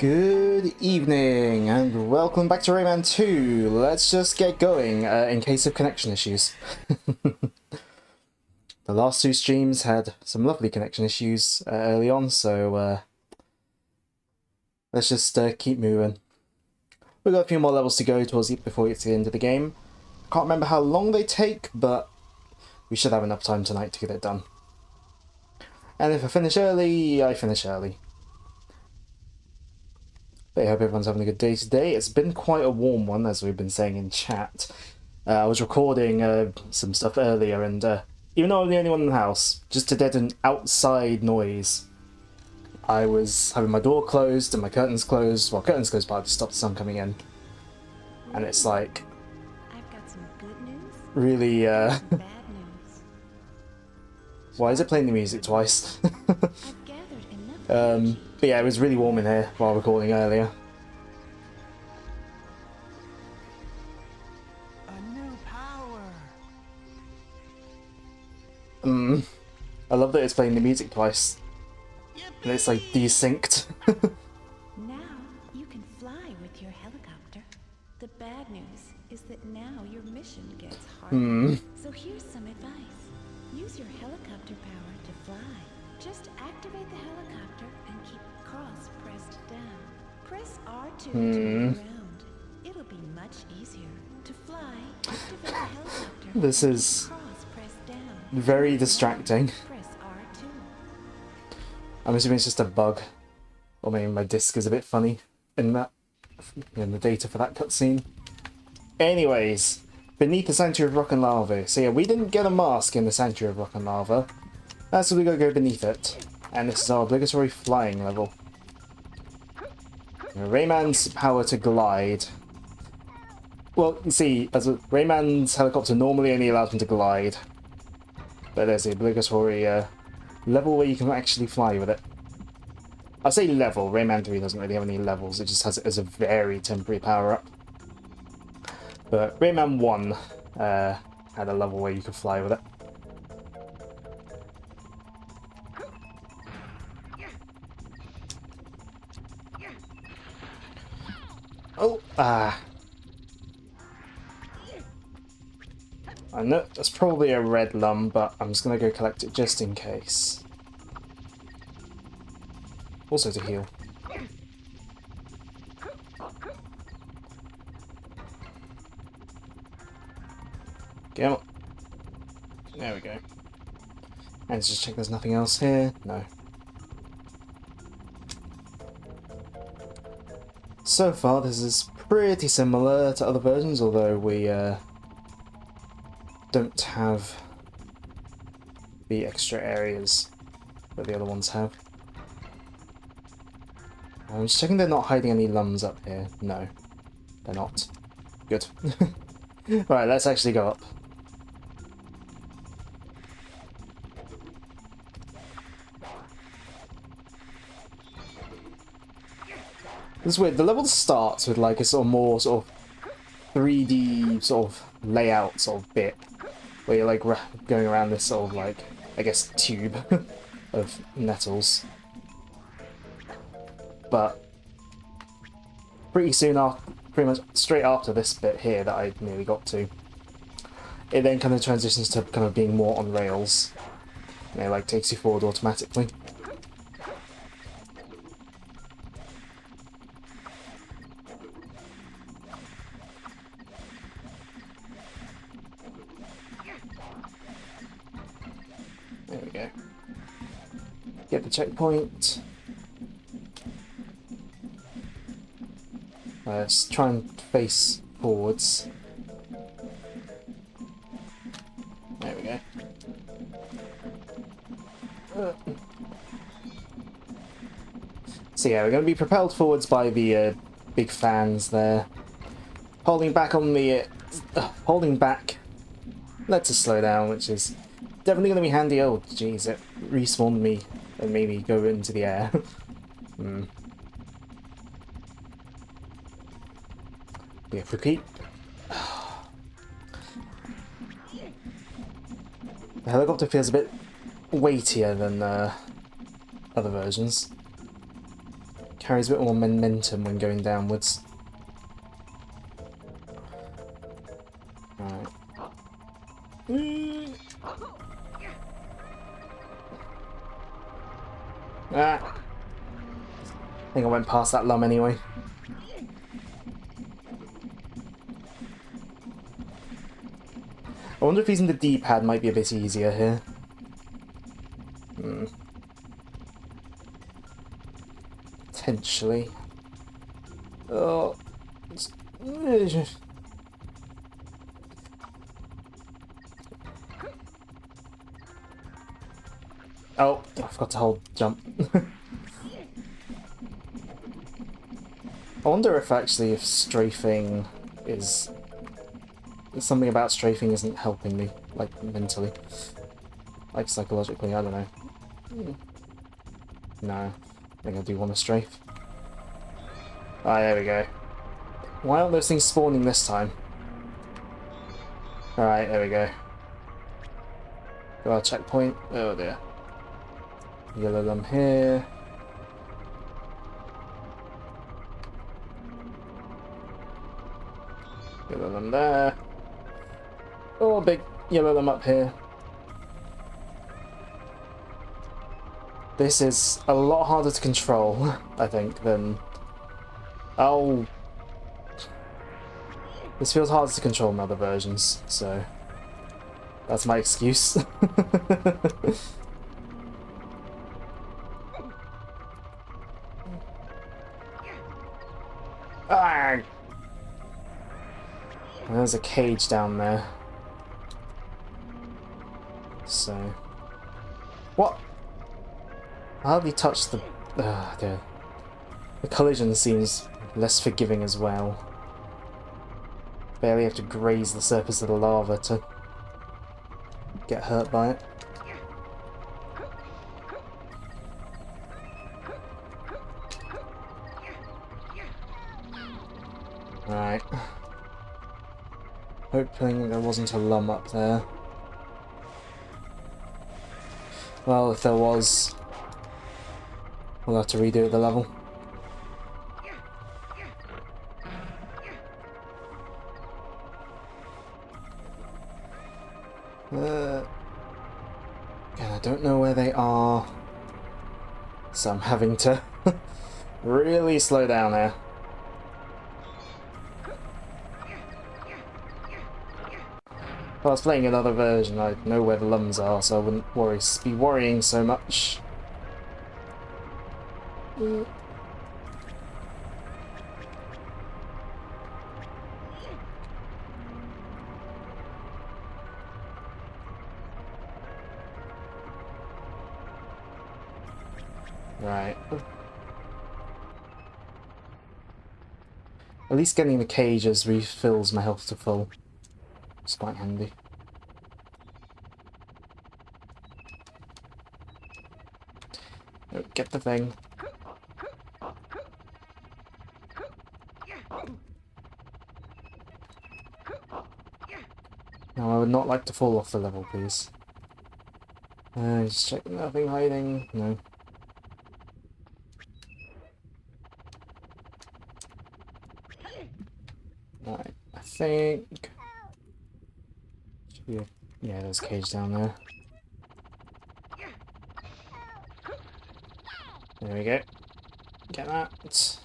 Good evening and welcome back to Rayman 2. Let's just get going in case of connection issues. The last two streams had some lovely connection issues early on, so let's just keep moving. We've got a few more levels to go before we get to the end of the game. Can't remember how long they take, but we should have enough time tonight to get it done. And if I finish early, I finish early. But I hope everyone's having a good day today. It's been quite a warm one, as we've been saying in chat. I was recording some stuff earlier, and even though I'm the only one in the house, just to deaden outside noise, I was having my door closed and my curtains closed. Well, curtains closed, but to stop the sun coming in. And it's like, I've got some good news. really, Some bad news. why is it playing the music twice? I've gathered enough energy. But yeah, it was really warm in here while recording earlier. A new power. I love that it's playing the music twice. And it's like desynced. Now you can fly with your helicopter. The bad news is that now your mission gets harder. So here's some advice. Use your helicopter power to fly. Just activate the helicopter and keep cross pressed down. Press R2 to move around. It'll be much easier to fly. Activate the helicopter. This is Cross pressed down. very distracting. Press R2. I'm assuming it's just a bug. Or maybe my disc is a bit funny in the data for that cutscene. Anyways, beneath the Sanctuary of Rock and Lava. So yeah, we didn't get a mask in the Sanctuary of Rock and Lava. So we gotta go beneath it. And this is our obligatory flying level. Rayman's power to glide. Well, you see, Rayman's helicopter normally only allows him to glide. But there's the obligatory level where you can actually fly with it. I say level, Rayman 3 doesn't really have any levels, it just has it as a very temporary power-up. But Rayman 1 had a level where you could fly with it. Oh, I know that's probably a red lum, but I'm just going to go collect it just in case. Also to heal. Get on. There we go. And let's just check there's nothing else here. No. So far, this is pretty similar to other versions, although we don't have the extra areas that the other ones have. I'm just checking they're not hiding any lums up here. No, they're not. Good. Right, let's actually go up. This is weird. The level starts with like a sort of more sort of 3D sort of layout sort of bit where you're like going around this sort of like, I guess, tube of nettles. But pretty soon after, pretty much straight after this bit here that I nearly got to, it then kind of transitions to kind of being more on rails. And it like takes you forward automatically. There we go. Get the checkpoint. Let's try and face forwards. There we go. So yeah, we're going to be propelled forwards by the big fans there. Holding back on the... holding back lets us slow down, which is definitely going to be handy. Oh, jeez, it respawned me and made me go into the air. Yeah, for keep. The helicopter feels a bit weightier than other versions. carries a bit more momentum when going downwards. Alright. Ah! I think I went past that lum anyway. I wonder if using the D-pad might be a bit easier here. Potentially. Oh. Oh, I forgot to hold jump. I wonder if actually if strafing is... something about strafing isn't helping me, like, mentally. Like, psychologically, I don't know. No, I think I do want to strafe. Ah, there we go. Why aren't those things spawning this time? Alright, there we go. Got our checkpoint. Oh dear. Yellow them here. Yellow them there. Oh, big yellow them up here. This is a lot harder to control, I think, than... Oh. This feels harder to control in other versions, so... That's my excuse. Ah! There's a cage down there. So... What? I hardly touched the... dear. The collision seems less forgiving as well. Barely have to graze the surface of the lava to get hurt by it. Right. Hoping there wasn't a lum up there. Well, if there was, we'll have to redo the level. And I don't know where they are, so I'm having to really slow down here. If I was playing another version, I'd know where the lums are, so I wouldn't be worrying so much. Right. At least getting the cages refills my health to full. It's quite handy. Oh, get the thing. No, I would not like to fall off the level, please. Just check, nothing hiding. No. Right, I think... Yeah, there's a cage down there. There we go. Get that.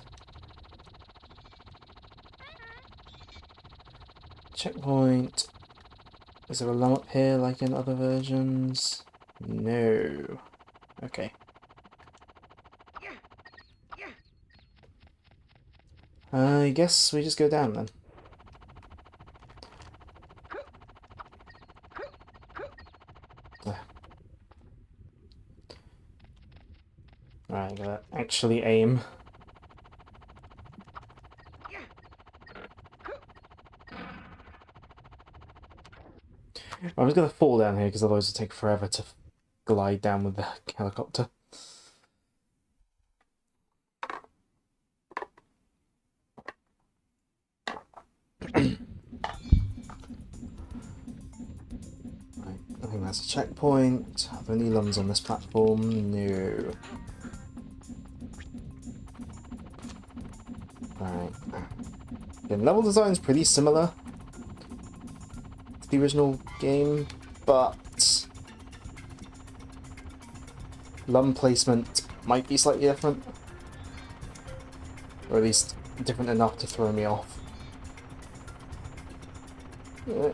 Checkpoint. Is there a lum up here like in other versions? No. Okay. I guess we just go down then. Right, gotta actually aim. I'm just gonna fall down here because otherwise it'll take forever to glide down with the helicopter. Right, I think that's a checkpoint. Are there any lums on this platform? No. And level design's pretty similar to the original game, but LUM placement might be slightly different. Or at least different enough to throw me off. Yeah.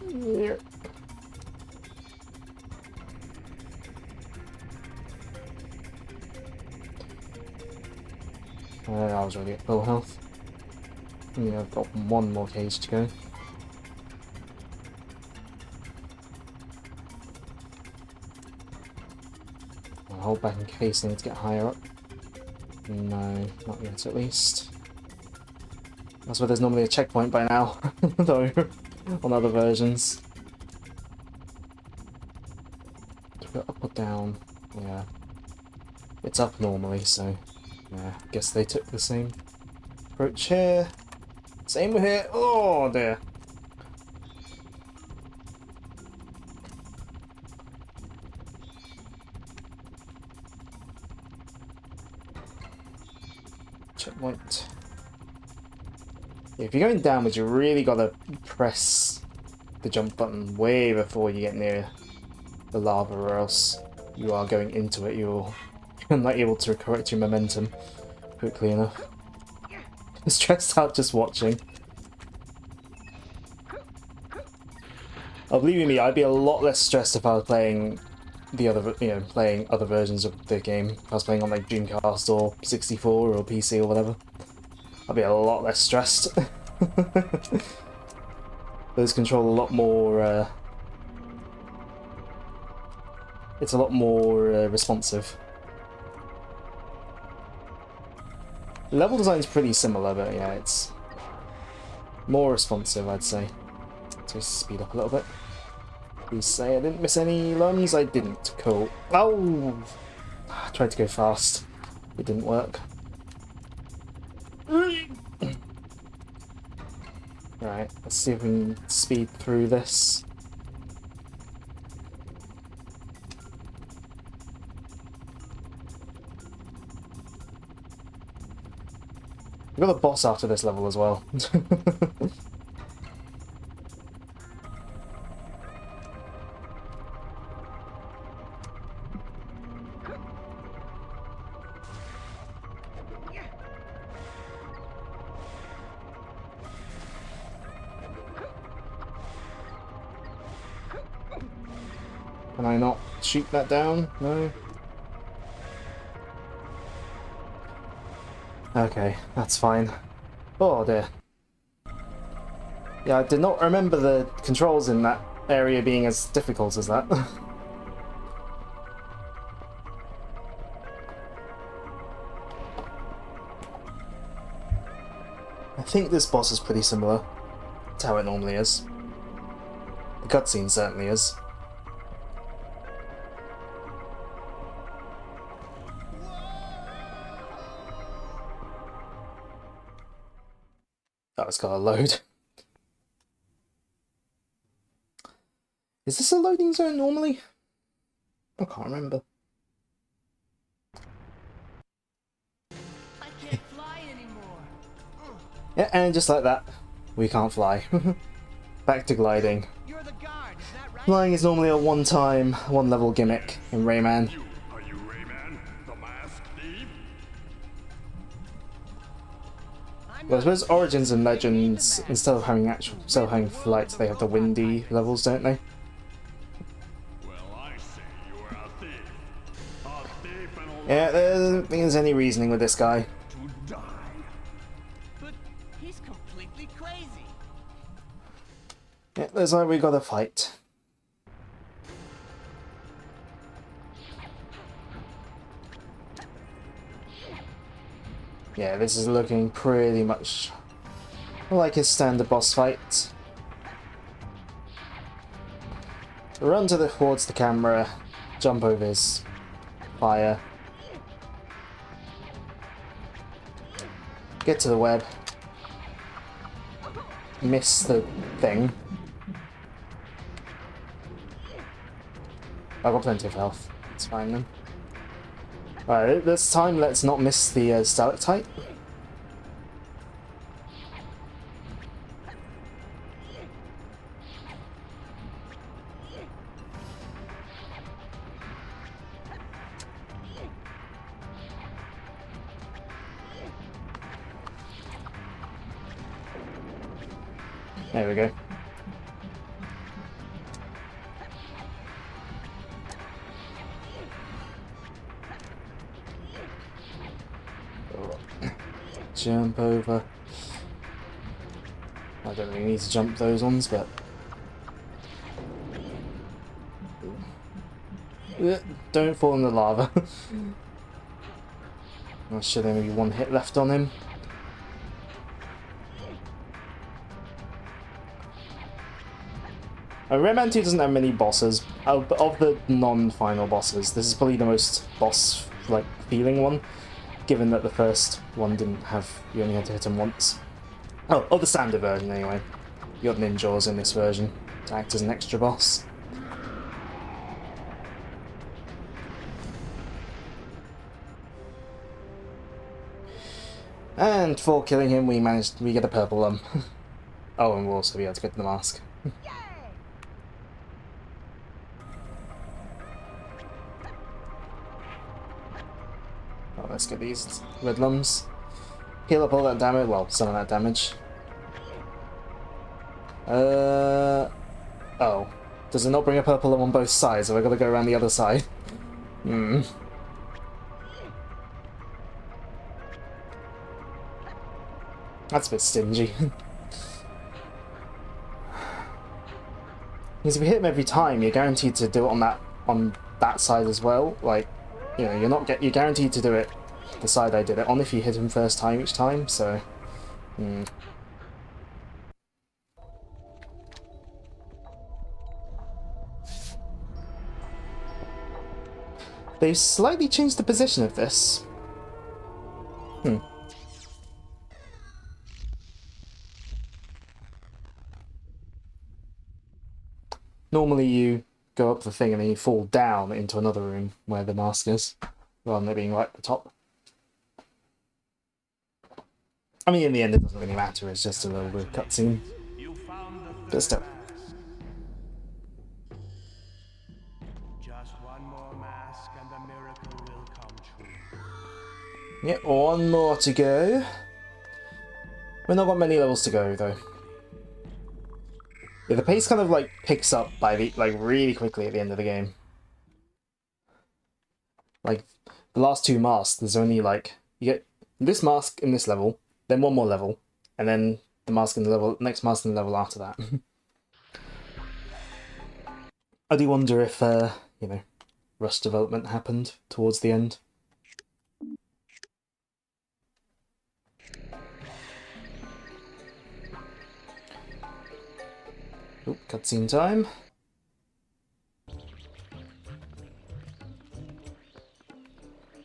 Yeah. I was already at full health. Yeah, I've got one more cage to go. I'll hold back in case I need to get higher up. No, not yet at least. That's where there's normally a checkpoint by now, though, on other versions. Do we go up or down? Yeah. It's up normally, so yeah, guess they took the same approach here. Same here. Oh dear. Checkpoint. Yeah, if you're going downwards, you really gotta press the jump button way before you get near the lava, or else you are going into it. You're not able to correct your momentum quickly enough. I'm stressed out just watching. Oh, believe me, I'd be a lot less stressed if I was playing the other, playing other versions of the game. If I was playing on like Dreamcast or 64 or PC or whatever, I'd be a lot less stressed. Those control a lot more. It's a lot more responsive. The level design's pretty similar, but yeah, it's more responsive, I'd say. So speed up a little bit. Please say I didn't miss any LUMs. I didn't. Cool. Oh! I tried to go fast. It didn't work. Right, let's see if we can speed through this. We've got a boss after this level as well. Can I not shoot that down? No? Okay, that's fine. Oh dear. Yeah, I did not remember the controls in that area being as difficult as that. I think this boss is pretty similar to how it normally is. The cutscene certainly is. Oh, it's got a load. Is this a loading zone normally? I can't remember. I can't fly anymore. Yeah, and just like that, we can't fly. Back to gliding. You're the guard, is that right? Flying is normally a one-time, one-level gimmick in Rayman. Are you Rayman, the masked thief? Well, I suppose Origins and Legends, instead of having flight, they have the windy levels, don't they? Well, I say you are a thief. A thief and a Yeah, I don't think there's any reasoning with this guy. to die. But he's completely crazy. Yeah, there's like we gotta fight. Yeah, this is looking pretty much like his standard boss fight. Run towards the camera, jump over his fire, get to the web, miss the thing. I've got plenty of health, it's fine then. Alright, this time let's not miss the stalactite. There we go. Jump over. I don't really need to jump those ones, but... Don't fall in the lava. There should only be one hit left on him. Rayman 2 doesn't have many bosses. Of the non-final bosses, this is probably the most boss-like feeling one, given that the first one didn't have... you only had to hit him once. Oh, the standard version anyway. You got ninjas in this version to act as an extra boss. And for killing him, we get a purple lum. Oh, and we'll also be able to get the mask. Oh, let's get these red lums. Heal up all that damage, well, some of that damage. Oh. Does it not bring a purple lum on both sides? Have I got to go around the other side? Hmm. That's a bit stingy. Because if you hit him every time, you're guaranteed to do it on that side as well. Like, you know, you're guaranteed to do it the side I did it on if you hit him first time each time. So, They've slightly changed the position of this. Normally you go up the thing and then you fall down into another room where the mask is, rather than it being right at the top. I mean, in the end it doesn't really matter, it's just a little bit of cutscene. But still. Just one more mask and the miracle will come true. Yep, one more to go. We've not got many levels to go though. Yeah, the pace kind of like picks up by the really quickly at the end of the game. Like the last two masks, there's only like you get this mask in this level, then one more level, and then the mask in the level next mask in the level after that. I do wonder if you know, rush development happened towards the end. Oh, cutscene time.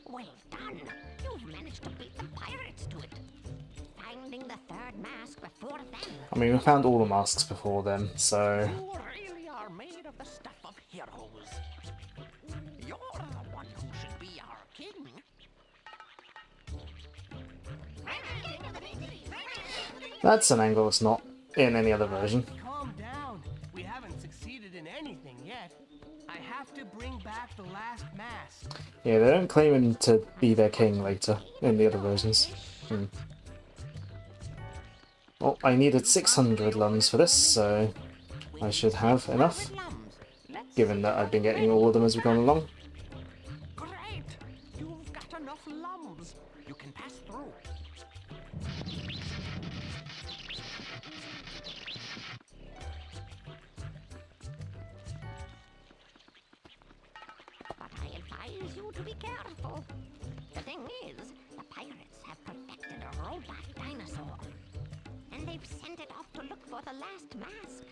Well done. You've managed to beat the pirates to it. Finding the third mask before then. I mean, we found all the masks before then, so... You really are made of the stuff of heroes. You're the one who should be our king. That's an angle that's not in any other version. Calm down. We haven't succeeded in anything yet. I have to bring back the last mask. Yeah, they don't claim him to be their king later in the other versions. Well, I needed 600 lums for this, so I should have enough, given that I've been getting all of them as we've gone along. Great! You've got enough lums. You can pass through. But I advise you to be careful. The thing is, the pirates have perfected a robot dinosaur. And they've sent it off to look for the last mask.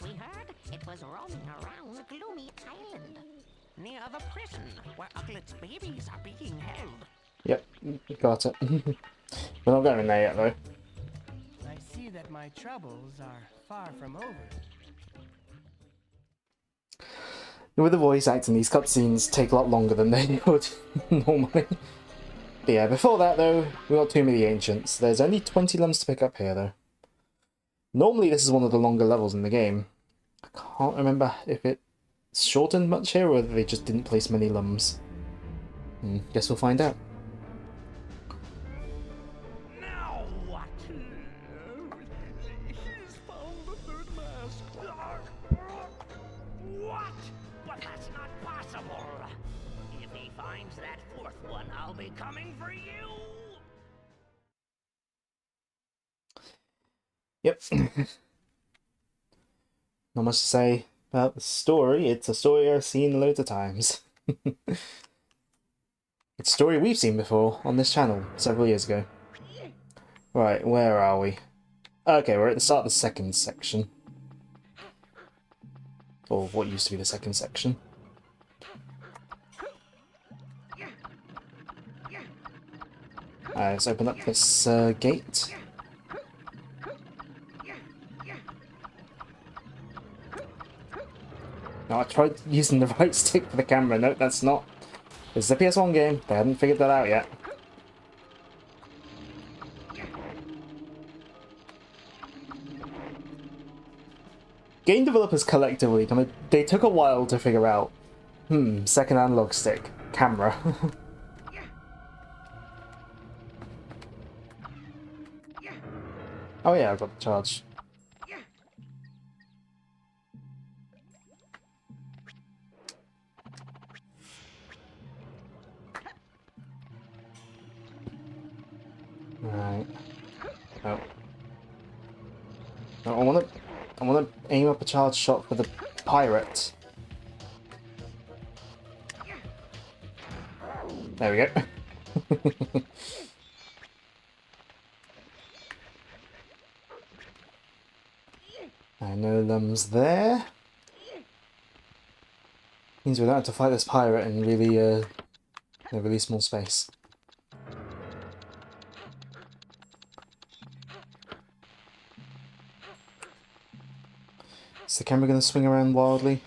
We heard it was roaming around Gloomy Island, near the prison where Uglet's babies are being held. Yep, got it. We're not going there yet, though. I see that my troubles are far from over. With the voice acting, these cutscenes take a lot longer than they would normally. But yeah, before that though, we got Tomb of the Ancients. There's only 20 lums to pick up here though. Normally this is one of the longer levels in the game. I can't remember if it's shortened much here or whether they just didn't place many lums. Guess we'll find out. Now what? He's found the third mask. What? But that's not possible. If he finds that fourth one, I'll be coming for you. Yep. Not much to say about the story. It's a story I've seen loads of times. It's a story we've seen before on this channel several years ago. Right, where are we? Okay, we're at the start of the second section. Or what used to be the second section. Let's open up this gate. No, I tried using the right stick for the camera. No, that's not. This is a PS1 game. They haven't figured that out yet. Game developers collectively, they took a while to figure out, second analog stick, camera. Oh yeah, I've got the charge. Right. Oh. No, I wanna aim up a charge shot for the pirate. There we go. No lums there. Means we don't have to fight this pirate in really, a really small space. Is the camera going to swing around wildly?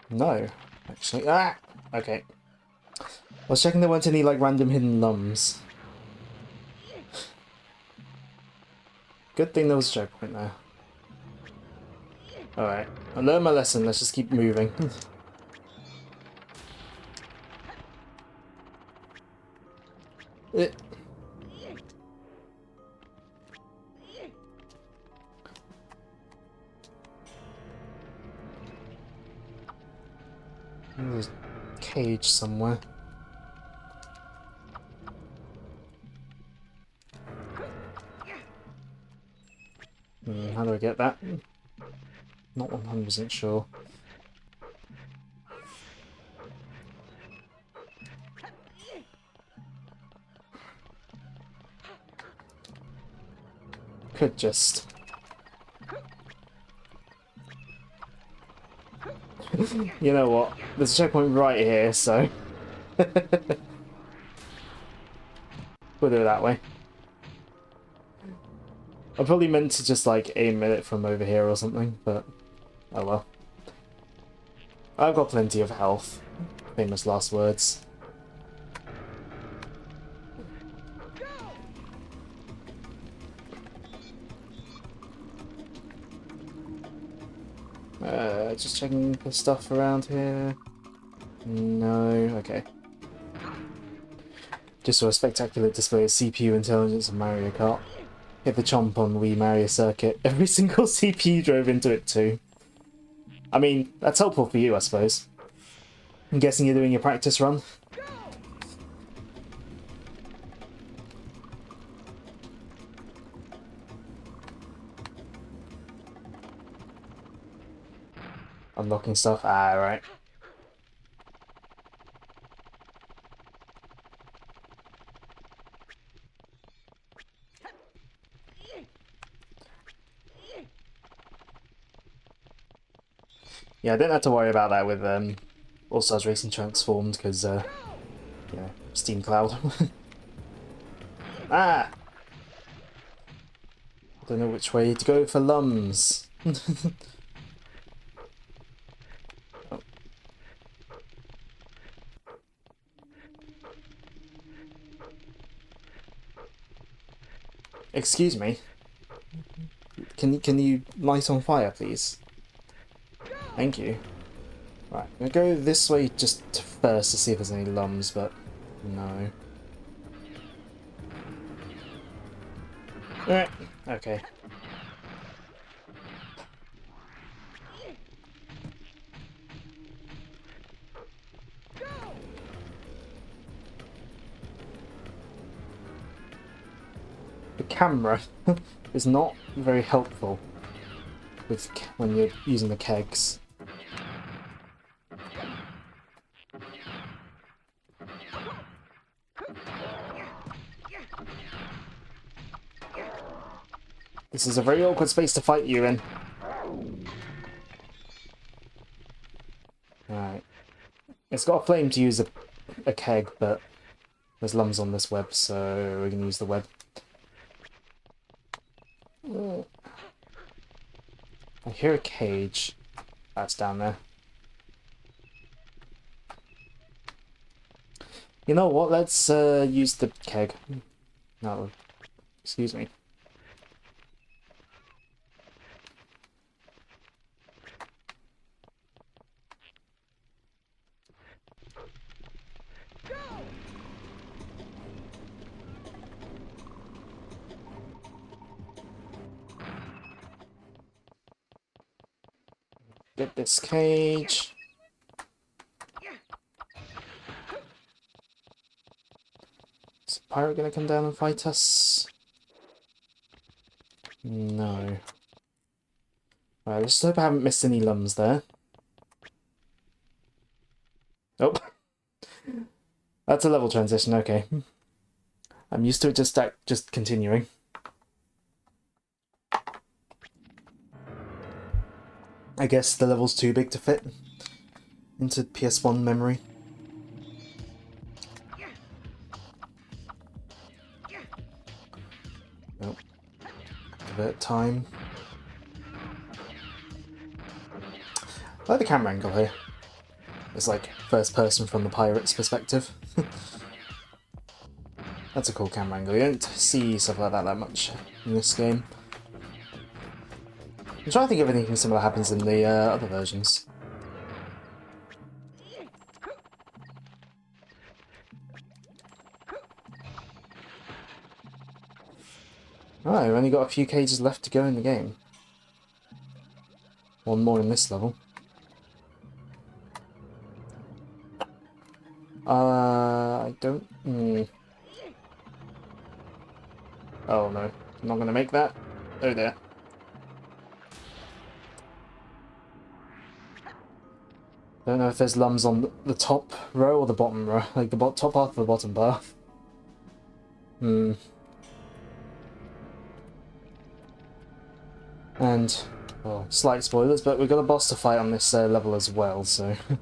No, actually. Ah! Okay. I was checking there weren't any, like, random hidden lums. Good thing there was a checkpoint there. Alright, I learned my lesson, let's just keep moving. There's a cage somewhere. How do I get that? Not 100% sure. Could just... You know what? There's a checkpoint right here, so... We'll do it that way. I probably meant to just like aim at it from over here or something, but oh well. I've got plenty of health. Famous last words. Just checking the stuff around here. No, okay. Just saw a spectacular display of CPU intelligence in Mario Kart. Hit the chomp on Wii Mario Circuit. Every single CPU drove into it too. I mean, that's helpful for you, I suppose. I'm guessing you're doing your practice run. Unlocking stuff. Ah, right. Yeah, I didn't have to worry about that with All Stars Racing Transformed because, you know, Steam Cloud. Ah! Don't know which way to go for lums. Excuse me. Can you light on fire, please? Thank you. Right, I'm gonna go this way just first to see if there's any lums, but no. Alright, okay. The camera is not very helpful with when you're using the kegs. This is a very awkward space to fight you in. Right. It's got a flame to use a keg, but there's lums on this web, so we can use the web. I hear a cage. That's down there. You know what? Let's use the keg. No, excuse me. Get this cage. Is the pirate gonna come down and fight us? No. Alright, let's hope I haven't missed any lums there. Oh. That's a level transition, okay. I'm used to it just continuing. I guess the level's too big to fit into PS1 memory. Nope. Divert time. I like the camera angle here. It's like first person from the pirate's perspective. That's a cool camera angle. You don't see stuff like that much in this game. I'm trying to think if anything similar happens in the other versions. Alright, we've only got a few cages left to go in the game. One more in this level. I don't... Oh no, I'm not gonna make that. Oh dear. Don't know if there's lums on the top row or the bottom row, like the top half or the bottom bar. And, well, slight spoilers, but we've got a boss to fight on this level as well, so I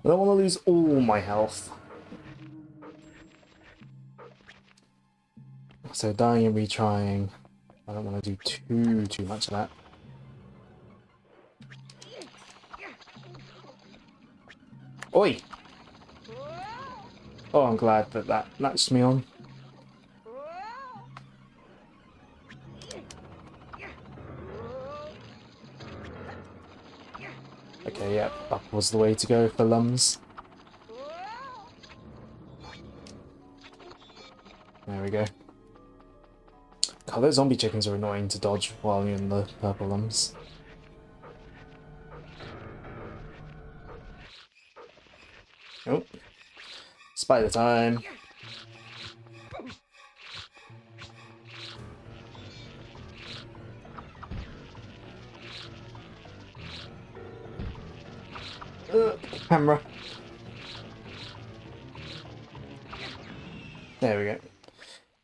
don't want to lose all my health. So dying and retrying, I don't want to do too much of that. Oi! Oh, I'm glad that that latched me on. Okay, yeah, up was the way to go for lums. There we go. God, those zombie chickens are annoying to dodge while you're in the purple lums. Oh. Spider time. Camera. There we go.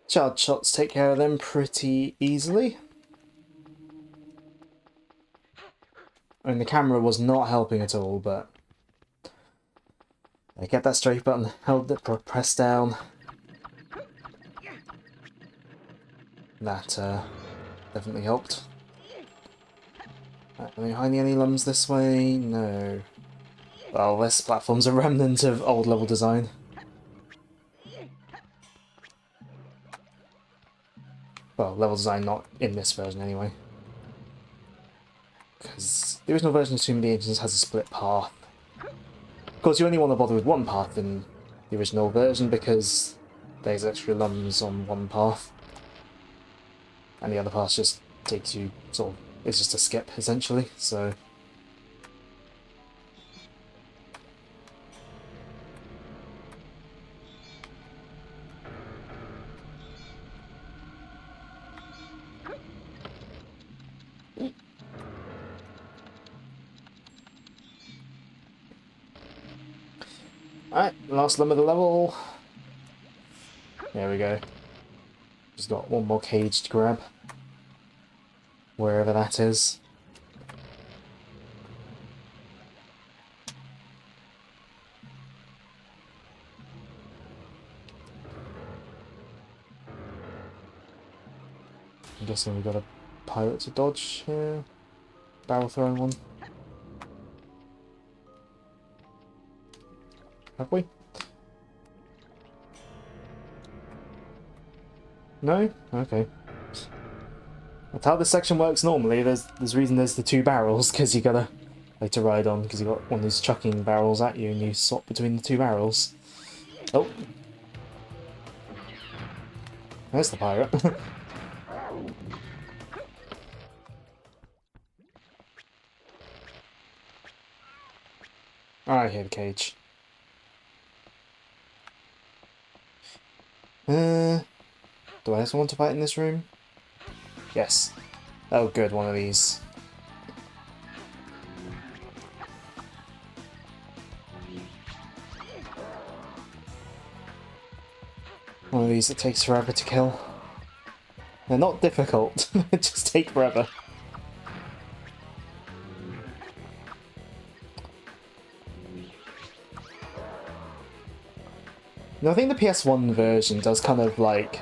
Charge shots take care of them pretty easily. I mean, the camera was not helping at all, but I kept that strafe button, held it, pressed down. That definitely helped. Are we hiding any lums this way? No. Well, this platform's a remnant of old level design. Well, level design not in this version anyway. Because the original version of Tomb of the Ancients has a split path. Of course, you only want to bother with one path in the original version because there's extra lums on one path. And the other path just takes you sort of, it's just a skip essentially, so. Alright, last limb of the level. There we go. Just got one more cage to grab. Wherever that is. I'm guessing we've got a pirate to dodge here. Barrel throwing one. Have we? No? Okay. That's how this section works normally. There's reason there's the two barrels, because you gotta like to ride on, because you got one of these chucking barrels at you and you swap between the two barrels. Oh. There's the pirate. I hear the cage. Do I also want to fight in this room? Yes. Oh good, one of these. One of these that takes forever to kill. They're not difficult, they just take forever. No, I think the PS1 version does kind of like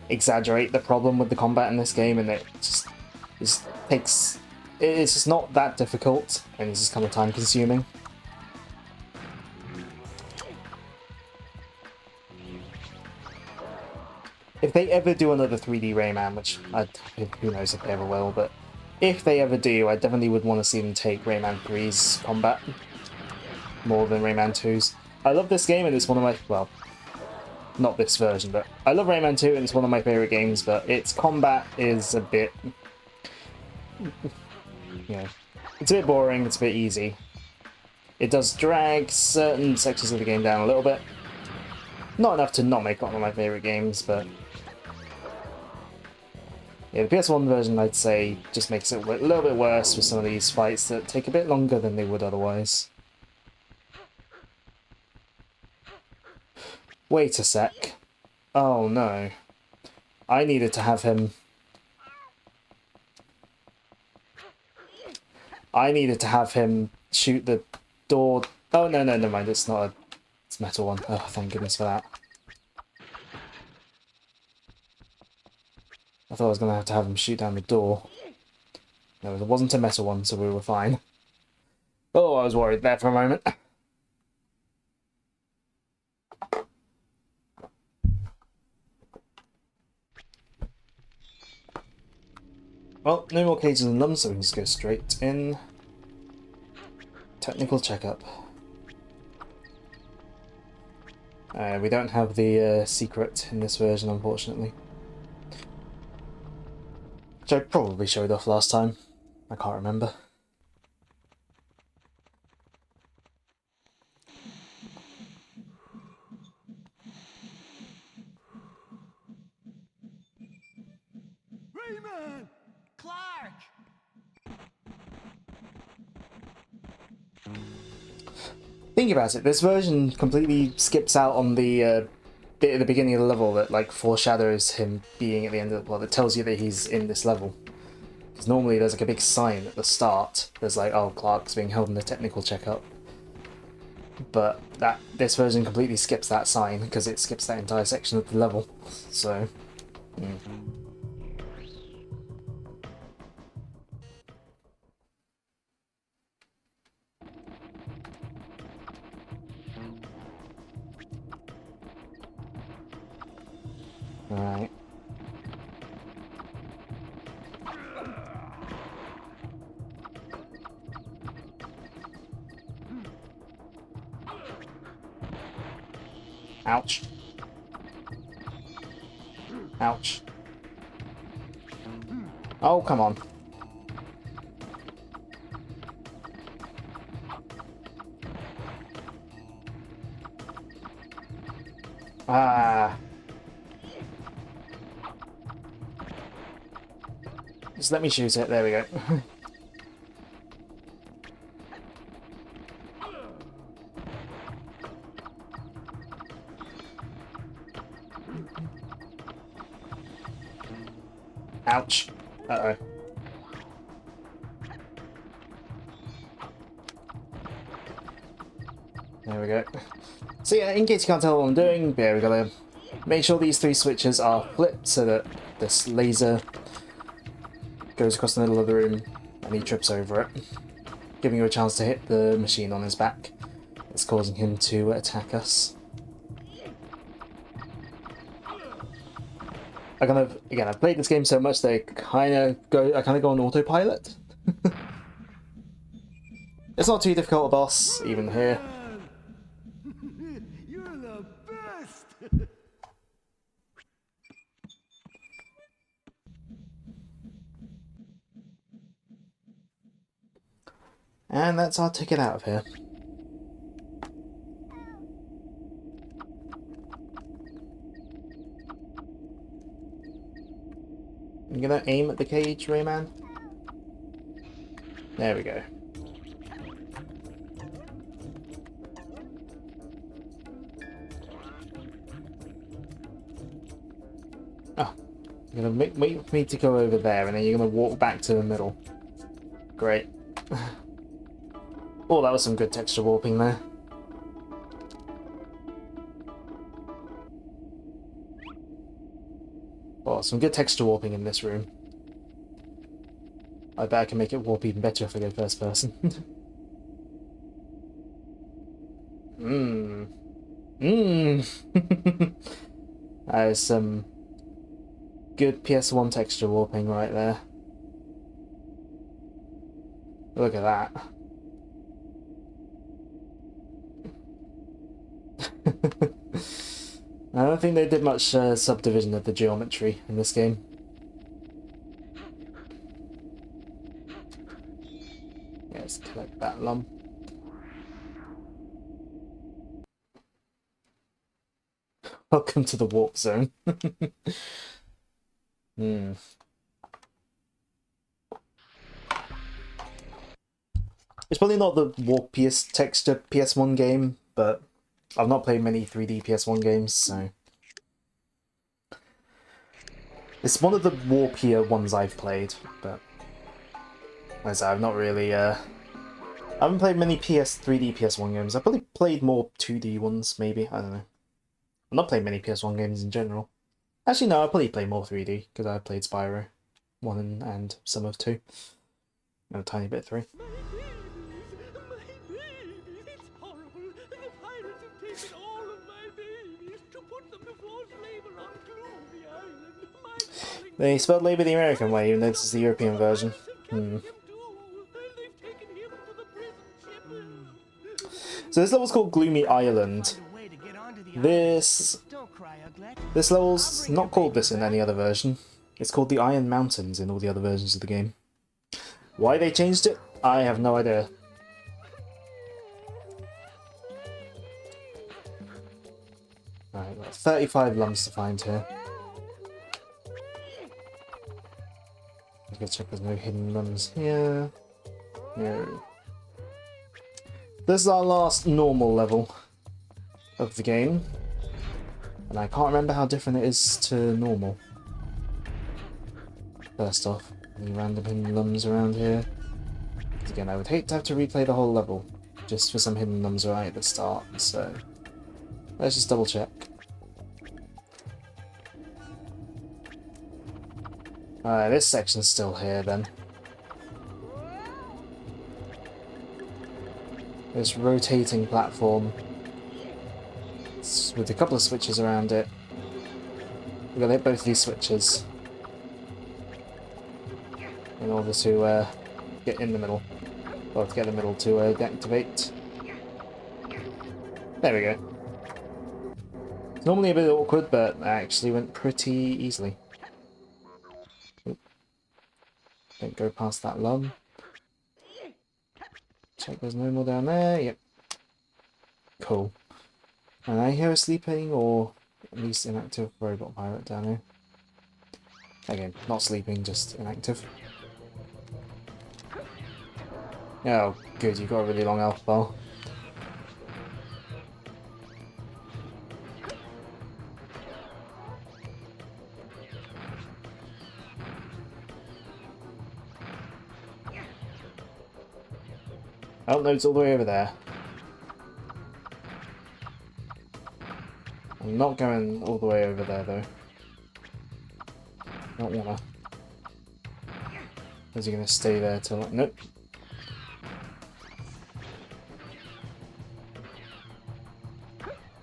exaggerate the problem with the combat in this game, and it just takes. It's just not that difficult, and it's just kind of time consuming. If they ever do another 3D Rayman, which who knows if they ever will, but if they ever do, I definitely would want to see them take Rayman 3's combat more than Rayman 2's. I love this game, and it's one of my, well, not this version, but I love Rayman 2 and it's one of my favourite games, but its combat is a bit, you know, it's a bit boring, it's a bit easy. It does drag certain sections of the game down a little bit. Not enough to not make it one of my favourite games, but yeah, the PS1 version I'd say just makes it a little bit worse with some of these fights that take a bit longer than they would otherwise. Wait a sec. Oh no. I needed to have him... I needed to have him shoot the door... Oh no, never mind, it's not a... It's a metal one. Oh, thank goodness for that. I thought I was going to have him shoot down the door. No, it wasn't a metal one, so we were fine. Oh, I was worried there for a moment. Well, no more cages and lums, so we can just go straight in. Technical checkup. We don't have the secret in this version, unfortunately. Which I probably showed off last time. I can't remember. Rayman! Clark! Think about it, this version completely skips out on the bit at the beginning of the level that like foreshadows him being at the end of the well, that tells you that he's in this level. Because normally there's like a big sign at the start. There's like, oh, Clark's being held in a technical checkup. But this version completely skips that sign because it skips that entire section of the level. So, Alright. Ouch. Ouch. Oh, come on. Ah. Just let me shoot it. There we go. Ouch. Uh-oh. There we go. So yeah, in case you can't tell what I'm doing, yeah, we gotta make sure these 3 switches are flipped so that this laser goes across the middle of the room and he trips over it, giving you a chance to hit the machine on his back. It's causing him to attack us. I've played this game so much that I kind of go on autopilot. It's not too difficult a boss, even here. You're the best. And that's our ticket out of here. I'm gonna aim at the cage, Rayman. There we go. Oh, you're gonna wait for me to go over there, and then you're gonna walk back to the middle. Great. Oh, that was some good texture warping there. Oh, some good texture warping in this room. I bet I can make it warp even better if I go first person. Mmm. Mmm. That is some good PS1 texture warping right there. Look at that. I don't think they did much subdivision of the geometry in this game. Yeah, let's collect that lump. Welcome to the warp zone. Hmm. It's probably not the warpiest texture PS1 game, but I've not played many 3D PS1 games, so it's one of the warpier ones I've played, but like I said, I've not really I haven't played many 3D PS1 games. I've probably played more 2D ones, maybe, I don't know. I've not played many PS1 games in general. Actually no, I probably play more 3D, because I played Spyro 1 and some of 2. And a tiny bit 3. They spelled Labour the American way, even though this is the European version. Hmm. So this level's called Gloomy Island. This level's not called this in any other version. It's called the Iron Mountains in all the other versions of the game. Why they changed it, I have no idea. Alright, got 35 lumps to find here. Let's check there's no hidden lumps here. No. This is our last normal level of the game. And I can't remember how different it is to normal. First off, any random hidden lums around here? Again, I would hate to have to replay the whole level just for some hidden lums right at the start, so let's just double check. Alright, this section's still here then. This rotating platform with a couple of switches around it. We've got to hit both of these switches in order to get in the middle. Well, to get in the middle to deactivate. There we go. Normally a bit awkward, but that actually went pretty easily. Oop. Don't go past that lum. Check there's no more down there. Yep. Cool. And I hear a sleeping or at least inactive robot pirate down here. Again, not sleeping, just inactive. Oh, good, you got a really long health bar. Oh, no, it's all the way over there. I'm not going all the way over there, though. Don't wanna. Is he gonna stay there till... Nope.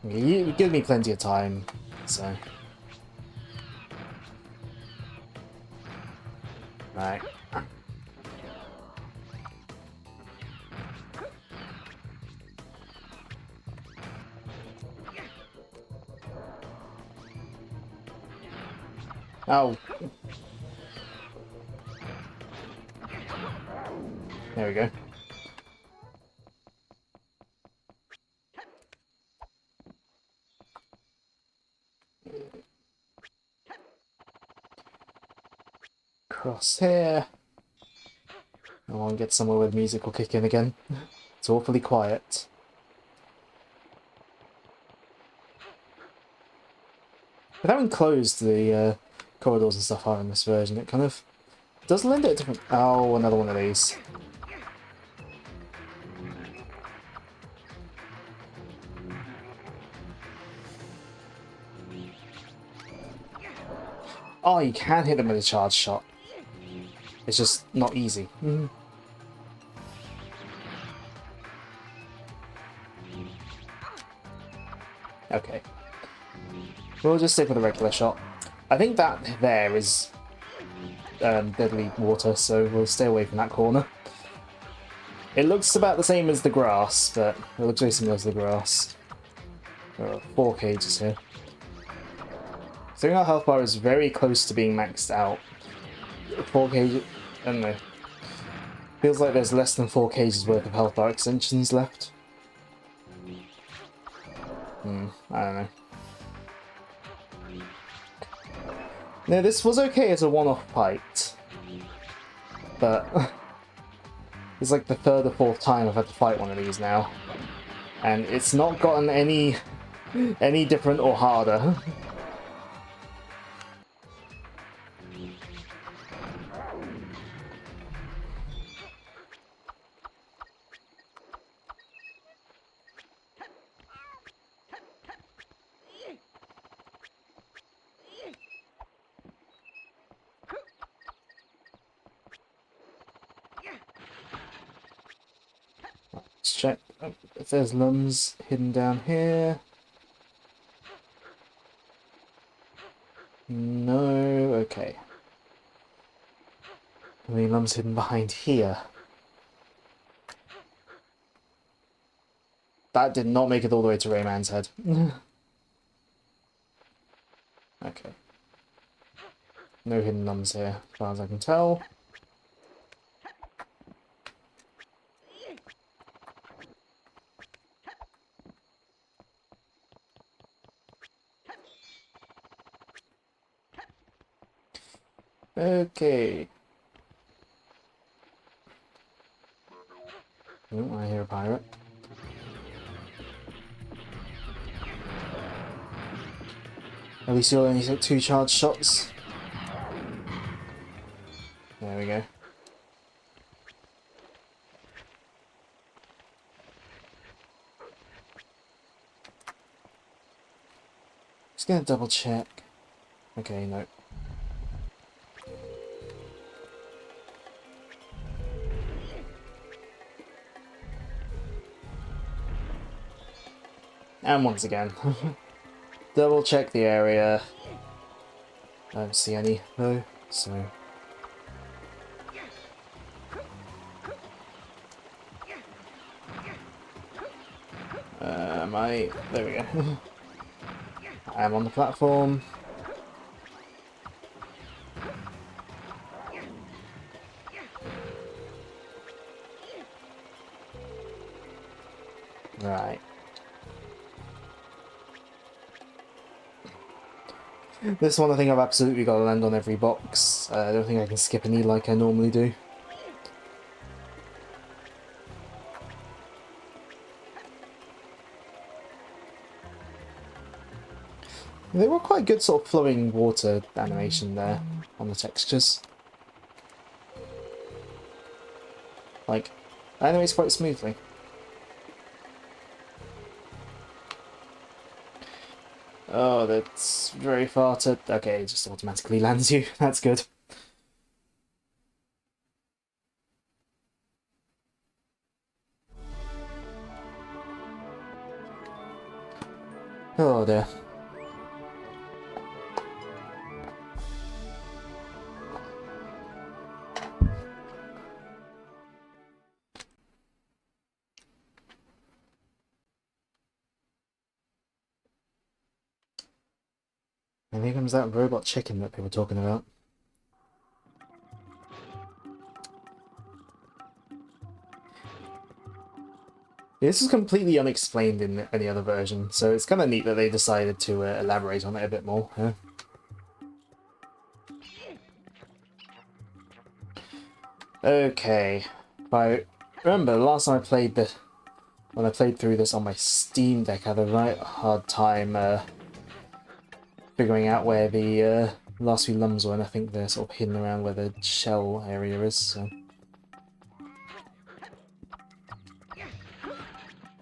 You give me plenty of time, so... Right. Oh. There we go. Cross here. I want to get somewhere where the music will kick in again. It's awfully quiet. But having closed the corridors and stuff are in this version, it kind of does lend it a different... Oh, another one of these. Oh, you can hit them with a charge shot. It's just not easy. Okay. We'll just stick with a regular shot. I think that there is deadly water, so we'll stay away from that corner. It looks about the same as the grass, but it looks very similar to the grass. There are 4 cages here. So our health bar is very close to being maxed out. 4 cages... I don't know. Feels like there's less than 4 cages worth of health bar extensions left. I don't know. No, this was okay as a one-off fight. But... it's like the 3rd or 4th time I've had to fight one of these now. And it's not gotten any different or harder. Let's check if there's lums hidden down here. No, okay. Any lums hidden behind here? That did not make it all the way to Rayman's head. Okay. No hidden lums here, as far as I can tell. Okay. Oh, I hear a pirate. At least you'll only take 2 charge shots. There we go. Just gonna double check. Okay, no. And once again, double check the area. I don't see any though, so. There we go. I'm on the platform. Right. This one I think I've absolutely got to land on every box. I don't think I can skip any like I normally do. They were quite good sort of flowing water animation there on the textures. Like, animates quite smoothly. Oh, that's very far to... Okay, it just automatically lands you. That's good. Oh dear. And here comes that robot chicken that they were talking about. This is completely unexplained in any other version, so it's kind of neat that they decided to elaborate on it a bit more. Huh? Okay, if I remember last time I played when I played through this on my Steam Deck, I had a right hard time figuring out where the last few lums were, and I think they're sort of hidden around where the shell area is. So.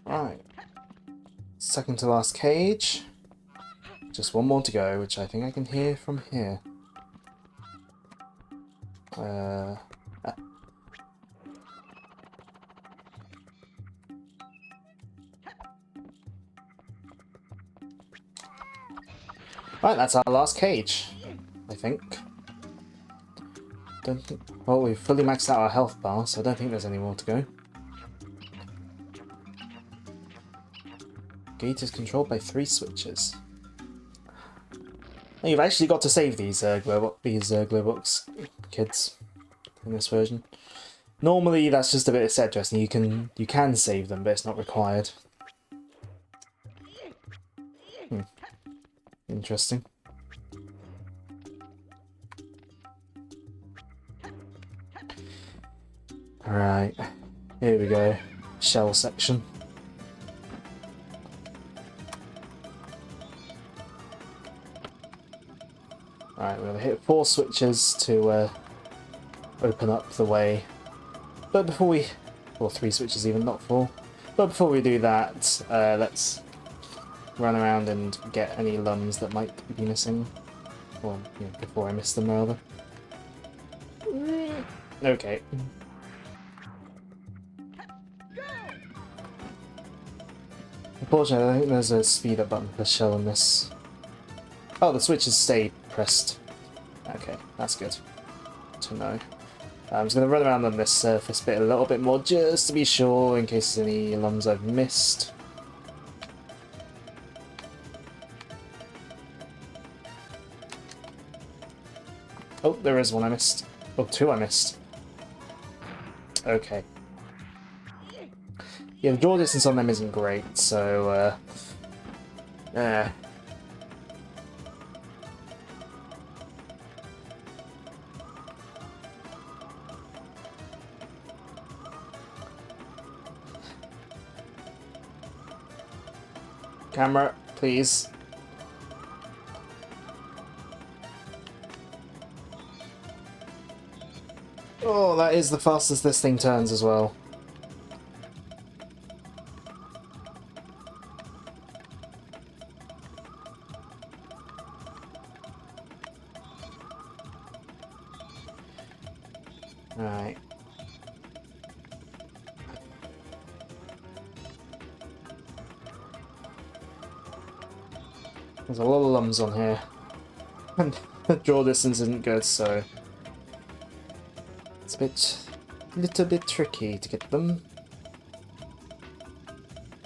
Right, second to last cage. Just one more to go, which I think I can hear from here. Right, that's our last cage, I think. Don't think. Well, we've fully maxed out our health bar, so I don't think there's any more to go. Gate is controlled by 3 switches. Now, you've actually got to save these glowbox kids in this version. Normally, that's just a bit of set dressing. You can save them, but it's not required. Interesting. Alright, here we go. Shell section. Alright, we're going to hit 4 switches to open up the way. But before we... Or 3 switches even, not 4. But before we do that, let's run around and get any lums that might be missing. Or, you know, before I miss them, rather. Okay. Unfortunately, I think there's a speed up button for shell in this. Oh, the switches stay pressed. Okay, that's good to know. I'm just going to run around on this surface bit a little bit more just to be sure in case there's any lums I've missed. Oh, there is one I missed. Oh, 2 I missed. Okay. Yeah, the draw distance on them isn't great, so Camera, please. Oh, that is the fastest this thing turns as well. Right. There's a lot of lums on here. And the draw distance isn't good, so it's a little bit tricky to get them.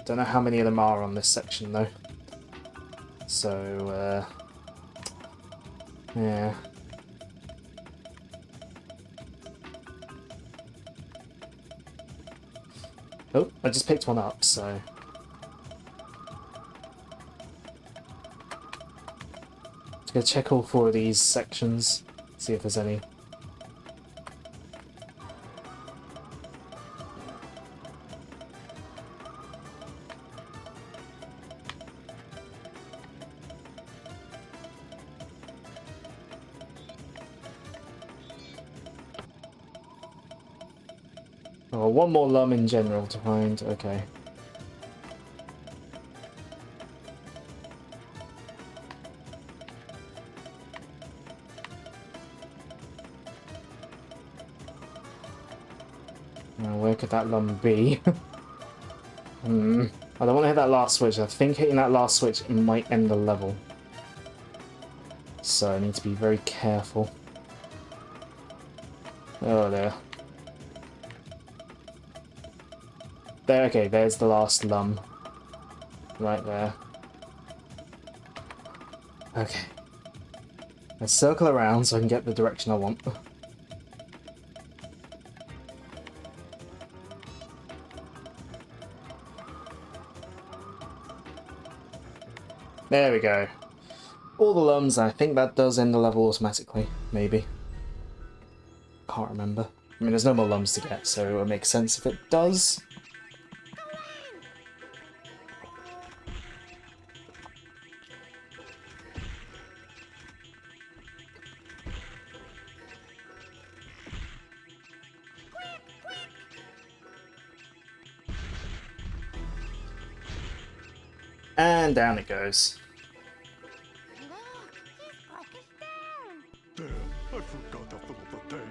Don't know how many of them are on this section though. So, yeah. Oh, I just picked one up, so... Just gonna check all 4 of these sections, see if there's any. Oh, one more lum in general to find, okay. Now, where could that lum be? I don't want to hit that last switch. I think hitting that last switch might end the level. So I need to be very careful. Oh, there. There, okay, there's the last lum. Right there. Okay. Let's circle around so I can get the direction I want. There we go. All the lums, I think that does end the level automatically, maybe. Can't remember. I mean, there's no more lums to get, so it would make sense if it does. And down it goes. Look, he's broke us down. Damn, I forgot to fill up the tank.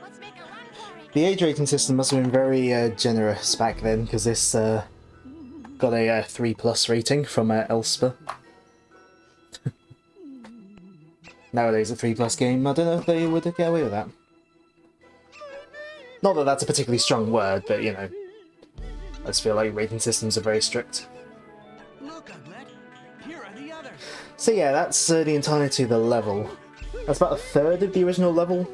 Let's make a run for it. The age rating system must have been very generous back then, because this got a 3+ rating from Elsper. Nowadays, a 3+ game, I don't know if they would get away with that. Not that that's a particularly strong word, but you know, I just feel like rating systems are very strict. Look, Uglet. Here are the others. So yeah, that's the entirety of the level. That's about a third of the original level,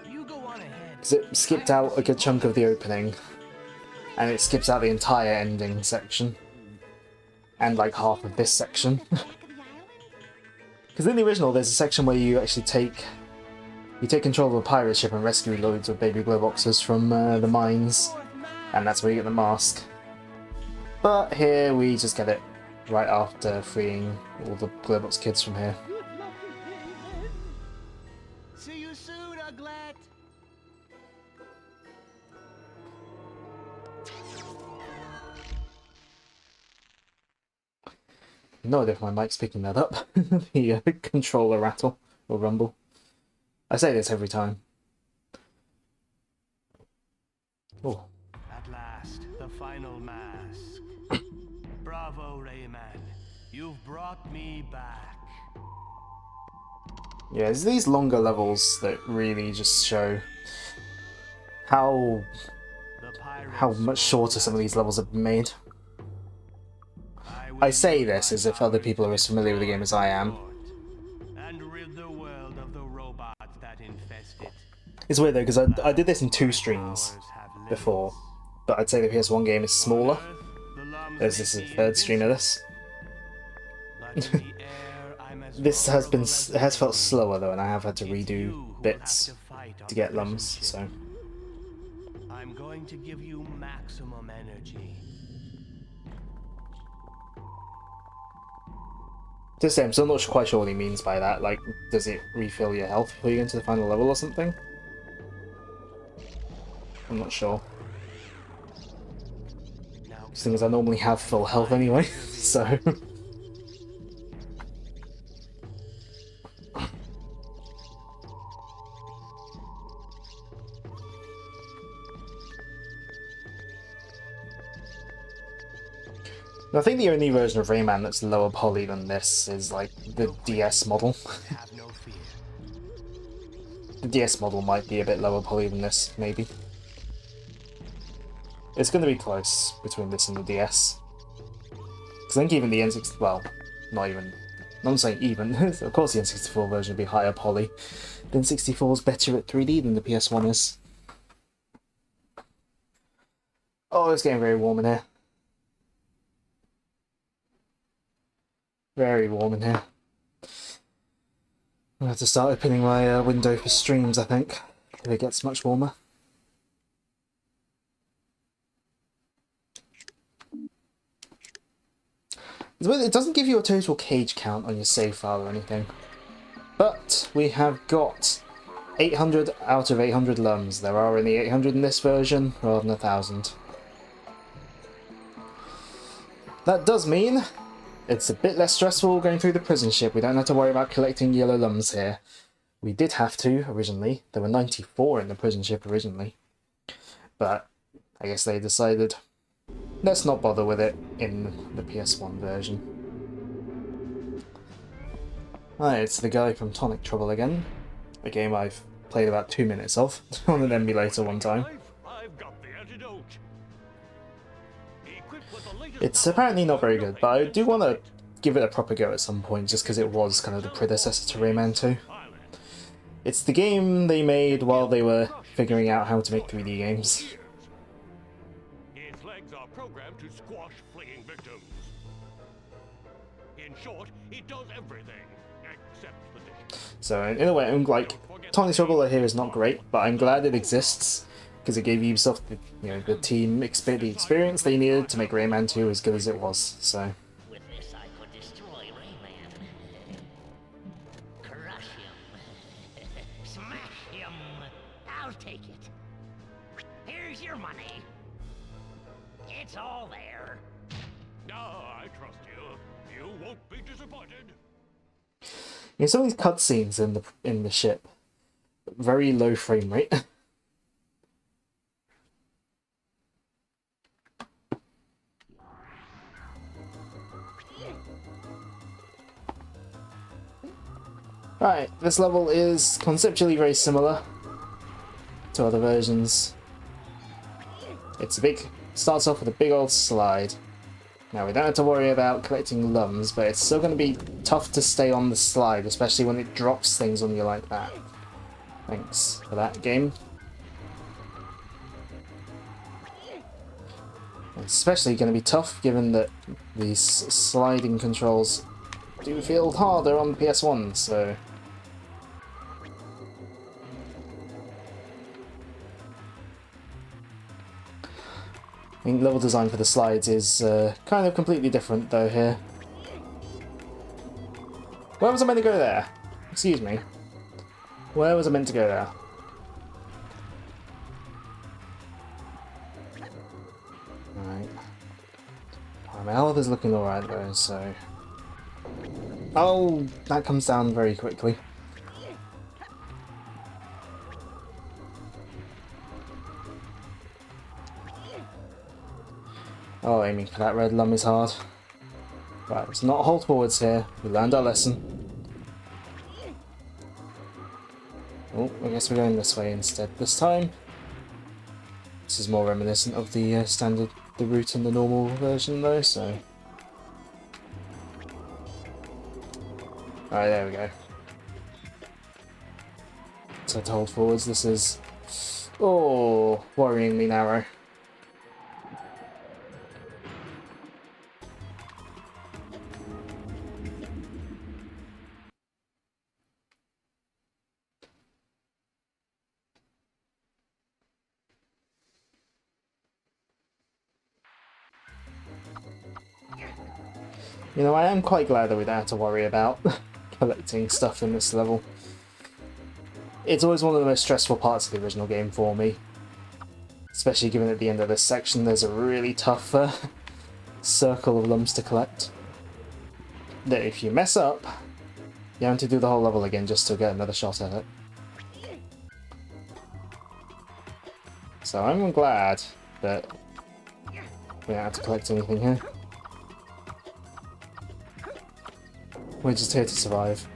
You go on ahead. because it skipped out a good chunk of the opening, and it skips out the entire ending section, and like half of this section. Back of the island? Because in the original, there's a section where you actually take control of a pirate ship and rescue loads of baby glow boxes from the mines, and that's where you get the mask. But here we just get it right after freeing all the glow box kids from here. See you soon, Uglet. No idea if my mic's picking that up. The controller rattle or rumble. I say this every time. Oh. At last, the final mask. Bravo, Rayman. You've brought me back. Yeah, it's these longer levels that really just show how The pirates much shorter some of these levels have been made. will I say use this my as if other people are as familiar with the game as I am. and rid the world of the robots that infest it. It's weird though, because I did this in 2 streams Powers have limits. before, but I'd say the PS1 game is smaller. Earth, the lums As may this is be the 3rd stream of this. but in the air, I'm as This has been vulnerable it has felt as slower though, and I have had to you redo who will bits have to fight on to get the prison lums. ship. So I'm going to give you maximum energy. just say I'm still not quite sure what he means by that. Like, does it refill your health before you get into the final level or something? I'm not sure. Now, The thing is, I normally have full health anyway, so. I think the only version of Rayman that's lower poly than this is like the DS model. have no fear. The DS model might be a bit lower poly than this, maybe. It's going to be close between this and the DS. Because I think even the N64, well, not even, I'm saying even, of course the N64 version would be higher poly. The N64 is better at 3D than the PS1 is. Oh, it's getting very warm in here. Very warm in here. I have to start opening my window for streams, I think, if it gets much warmer. It doesn't give you a total cage count on your save file or anything. But we have got 800 out of 800 lums. There are only 800 in this version, rather than 1,000. That does mean it's a bit less stressful going through the prison ship. We don't have to worry about collecting yellow lums here. We did have to, originally. There were 94 in the prison ship originally. But I guess they decided, let's not bother with it in the PS1 version. Alright, it's the guy from Tonic Trouble again. A game I've played about 2 minutes of on an emulator one time. I've got the antidote. Equipped with the latest It's apparently not very good, but I do want to give it a proper go at some point, just because it was kind of the predecessor to Rayman 2. It's the game they made while they were figuring out how to make 3D games. Its legs are programmed to squash fleeing victims. In short, it does everything except the dishes. So in a way, I'm like, Tonic Trouble here is not great, but I'm glad it exists, because it gave Ubisoft the team the experience they needed to make Rayman 2 as good as it was. So. With this, I could destroy Rayman. Crush him. Smash him. I'll take it. Here's your money. It's all there. Ah, I trust you. You won't be disappointed. Some of these cutscenes in the ship, very low frame rate. Right, this level is conceptually very similar to other versions. Starts off with a big old slide. Now we don't have to worry about collecting lums, but it's still going to be tough to stay on the slide, especially when it drops things on you like that. Thanks for that, game. It's especially going to be tough given that these sliding controls do feel harder on the PS1, so... I think level design for the slides is kind of completely different though here. Where was I meant to go there? Excuse me. Where was I meant to go there? Right. My health is looking alright though, so... Oh, that comes down very quickly. Oh, aiming for that red lum is hard. Right, let's not hold forwards here. We learned our lesson. Oh, I guess we're going this way instead this time. This is more reminiscent of the the route in the normal version though, so... Alright, there we go. So to hold forwards, this is... Oh, worryingly narrow. You know, I am quite glad that we don't have to worry about collecting stuff in this level. It's always one of the most stressful parts of the original game for me. Especially given at the end of this section there's a really tough circle of lums to collect. That if you mess up, you have to do the whole level again just to get another shot at it. So I'm glad that we don't have to collect anything here. We're just here to survive.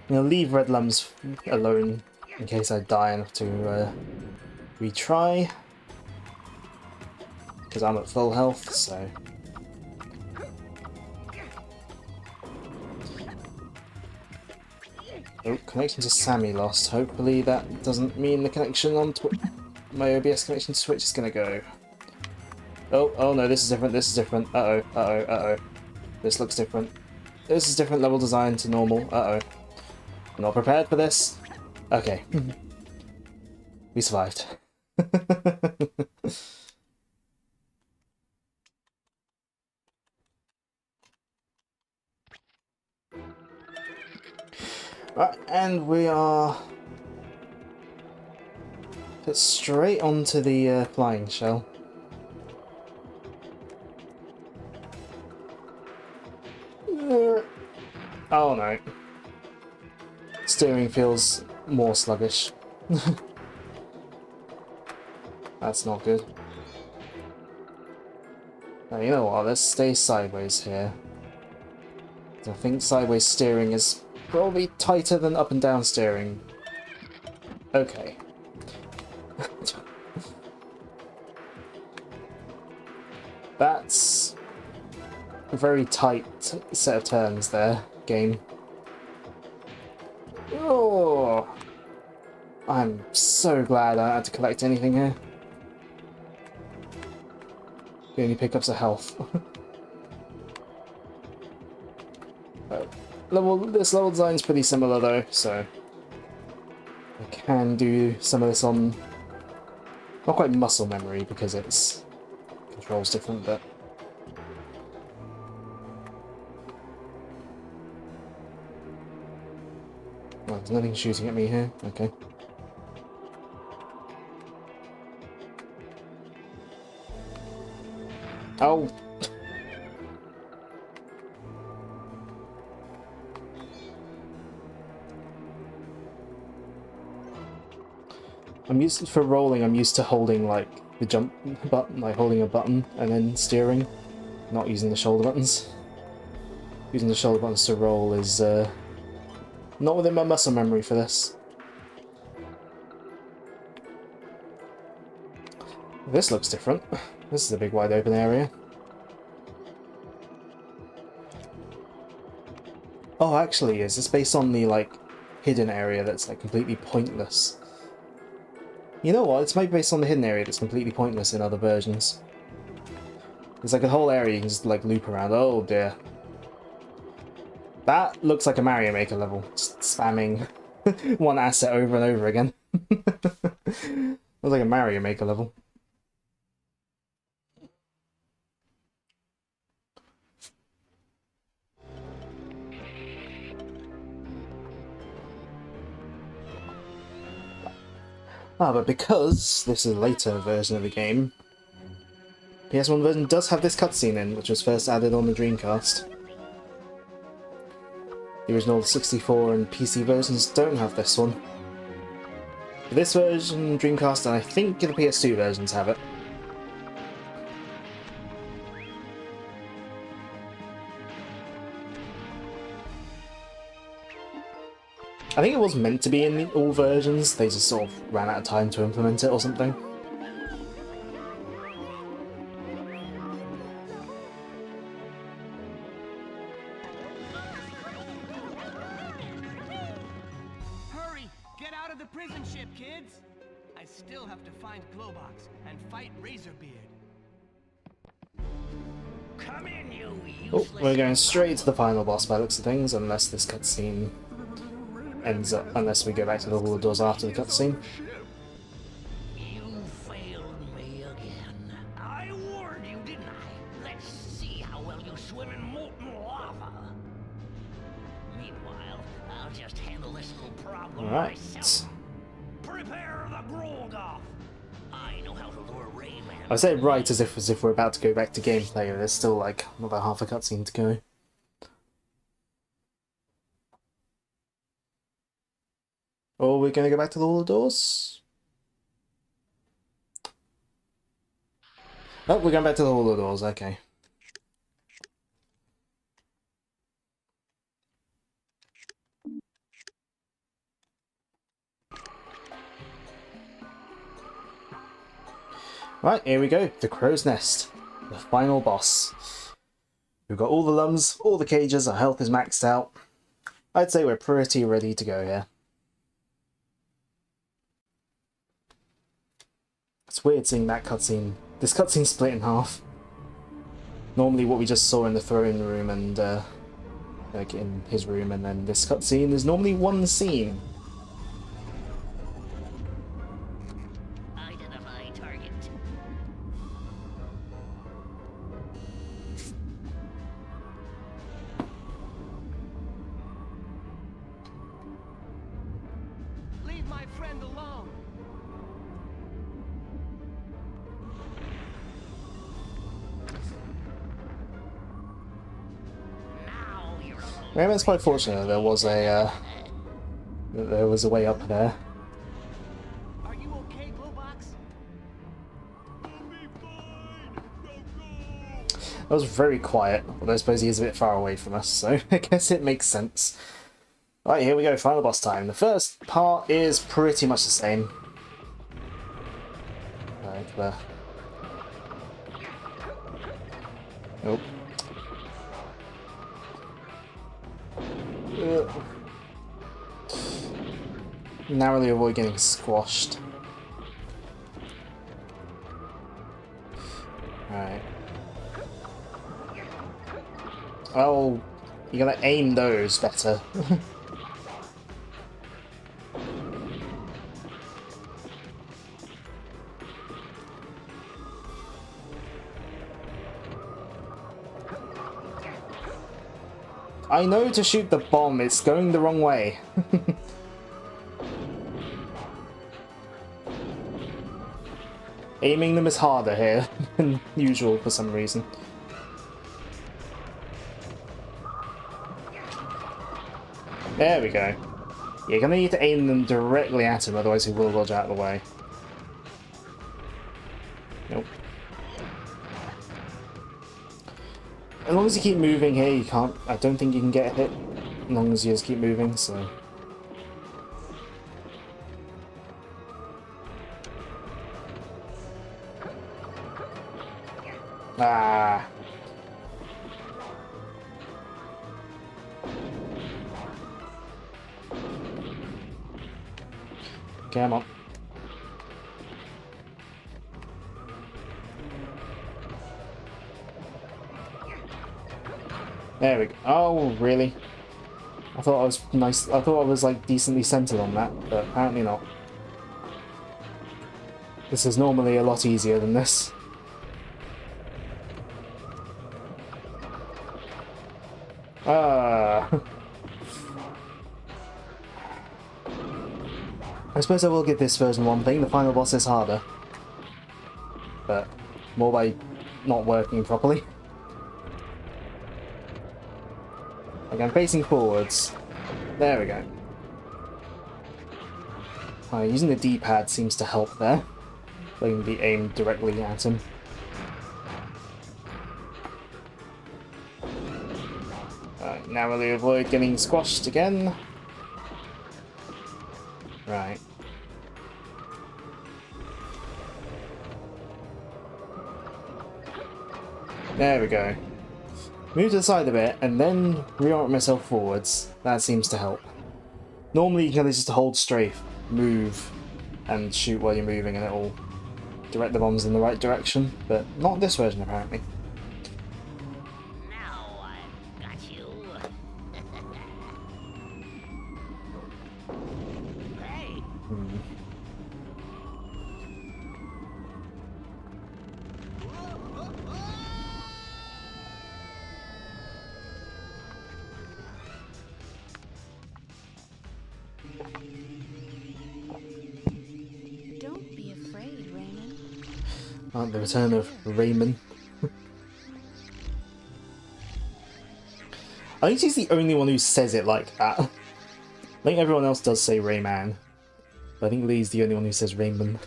I'm gonna leave red lums alone in case I die and have to retry. Because I'm at full health, so... Oh, connection to Sammy lost. Hopefully that doesn't mean the connection on my OBS connection to Twitch is gonna go. Oh no, this is different, this is different. Uh-oh, uh-oh, uh-oh. This looks different. This is different level design to normal. Uh-oh. I'm not prepared for this. Okay. We survived. Right, and we are... Get straight onto the flying shell. Oh no. Steering feels more sluggish. That's not good. Now, you know what, let's stay sideways here. I think sideways steering is probably tighter than up and down steering. Okay. That's a very tight set of turns there, game. Oh, I'm so glad I had to collect anything here. The only pickups are health. This level design's pretty similar though, so I can do some of this on not quite muscle memory because it's controls different, but oh, there's nothing shooting at me here. Okay. Oh. I'm used for rolling. I'm used to holding like the jump button, like holding a button and then steering, not using the shoulder buttons. Using the shoulder buttons to roll is not within my muscle memory for this. This looks different. This is a big wide open area. Oh, actually, is this based on the like hidden area that's like completely pointless? You know what? It's maybe based on the hidden area that's completely pointless in other versions. There's like a whole area you can just like loop around. Oh dear. That looks like a Mario Maker level. Just spamming one asset over and over again. Looks like a Mario Maker level. Ah, but because this is a later version of the game, PS1 version does have this cutscene in, which was first added on the Dreamcast. The original 64 and PC versions don't have this one. This version, Dreamcast, and I think the PS2 versions have it. I think it was meant to be in all versions, they just sort of ran out of time to implement it or something. Hurry! Get out of the prison ship, kids! I still have to find Glowbox and fight Razorbeard. Come in, you Oh, useless... we're going straight to the final boss by the looks of things, unless this cutscene ends up, unless we go back to the Hall of Doors after the cutscene. You failed me again. I warned you, didn't I? Let's see how well you swim in molten lava. Meanwhile, I'll just handle this little problem myself. Prepare the Grolgoth. I know how to lure Rayman. I say it right as if we're about to go back to gameplay, there's still like about half a cutscene to go. Or we're going to go back to the Hall of Doors? Oh, we're going back to the Hall of Doors, okay. Right, here we go. The Crow's Nest. The final boss. We've got all the lungs, all the cages, our health is maxed out. I'd say we're pretty ready to go here. It's weird seeing that cutscene. This cutscene split in half. Normally what we just saw in the throne room and like in his room, and then this cutscene is normally one scene. Identify target. Leave my friend alone. Now you're alone. Rayman's quite fortunate there was a way up there. Are you okay, Blue Box? That was very quiet, although I suppose he is a bit far away from us, so I guess it makes sense. Right, here we go, final boss time. The first part is pretty much the same. Right, there. Nope. Narrowly avoid getting squashed. Alright. Oh, you gotta aim those better. I know to shoot the bomb, it's going the wrong way. Aiming them is harder here than usual for some reason. There we go. You're gonna need to aim them directly at him, otherwise he will dodge out of the way. Nope. As long as you keep moving here, you can't... I don't think you can get a hit. As long as you just keep moving, so... Ah! Come on. There we go. Oh, really? I thought I was nice. I thought I was like decently centered on that, but apparently not. This is normally a lot easier than this. Ah. I suppose I will give this version one thing. The final boss is harder, but more by not working properly. Like I'm facing forwards. There we go. Using the D-pad seems to help there. Letting be aimed directly at him. Now we'll avoid getting squashed again. Right. There we go. Move to the side a bit, and then reorient myself forwards. That seems to help. Normally you can just hold strafe, move, and shoot while you're moving, and it'll direct the bombs in the right direction, but not this version apparently. Now I've got you. Hey, Don't be afraid, Rayman. The return of Rayman. I think she's the only one who says it like that. I think everyone else does say Rayman. But I think Lee's the only one who says Rayman.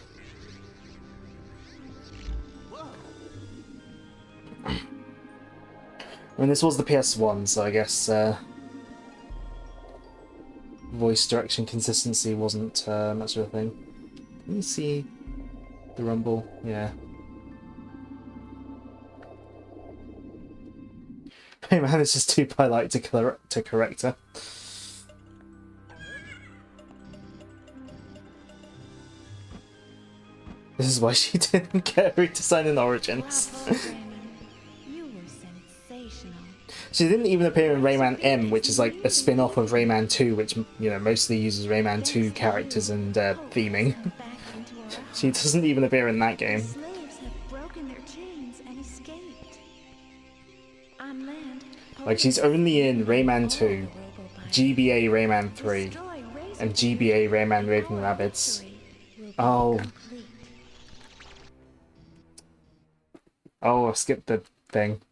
I mean, this was the PS1, so I guess voice direction consistency wasn't much of a thing. Can you see the rumble? Yeah. Hey man, it's just too polite to correct her. This is why she didn't get a redesign in Origins. Bravo, Rayman. You were sensational. She didn't even appear in Rayman M, which is like a spin-off of Rayman 2, which, you know, mostly uses Rayman 2 characters and theming. She doesn't even appear in that game. Slaves have broken their chains and escaped. On land, Like, she's only in Rayman 2, GBA Rayman 3, and GBA Rayman Raving Rabbids. Oh. Oh, I skipped the thing.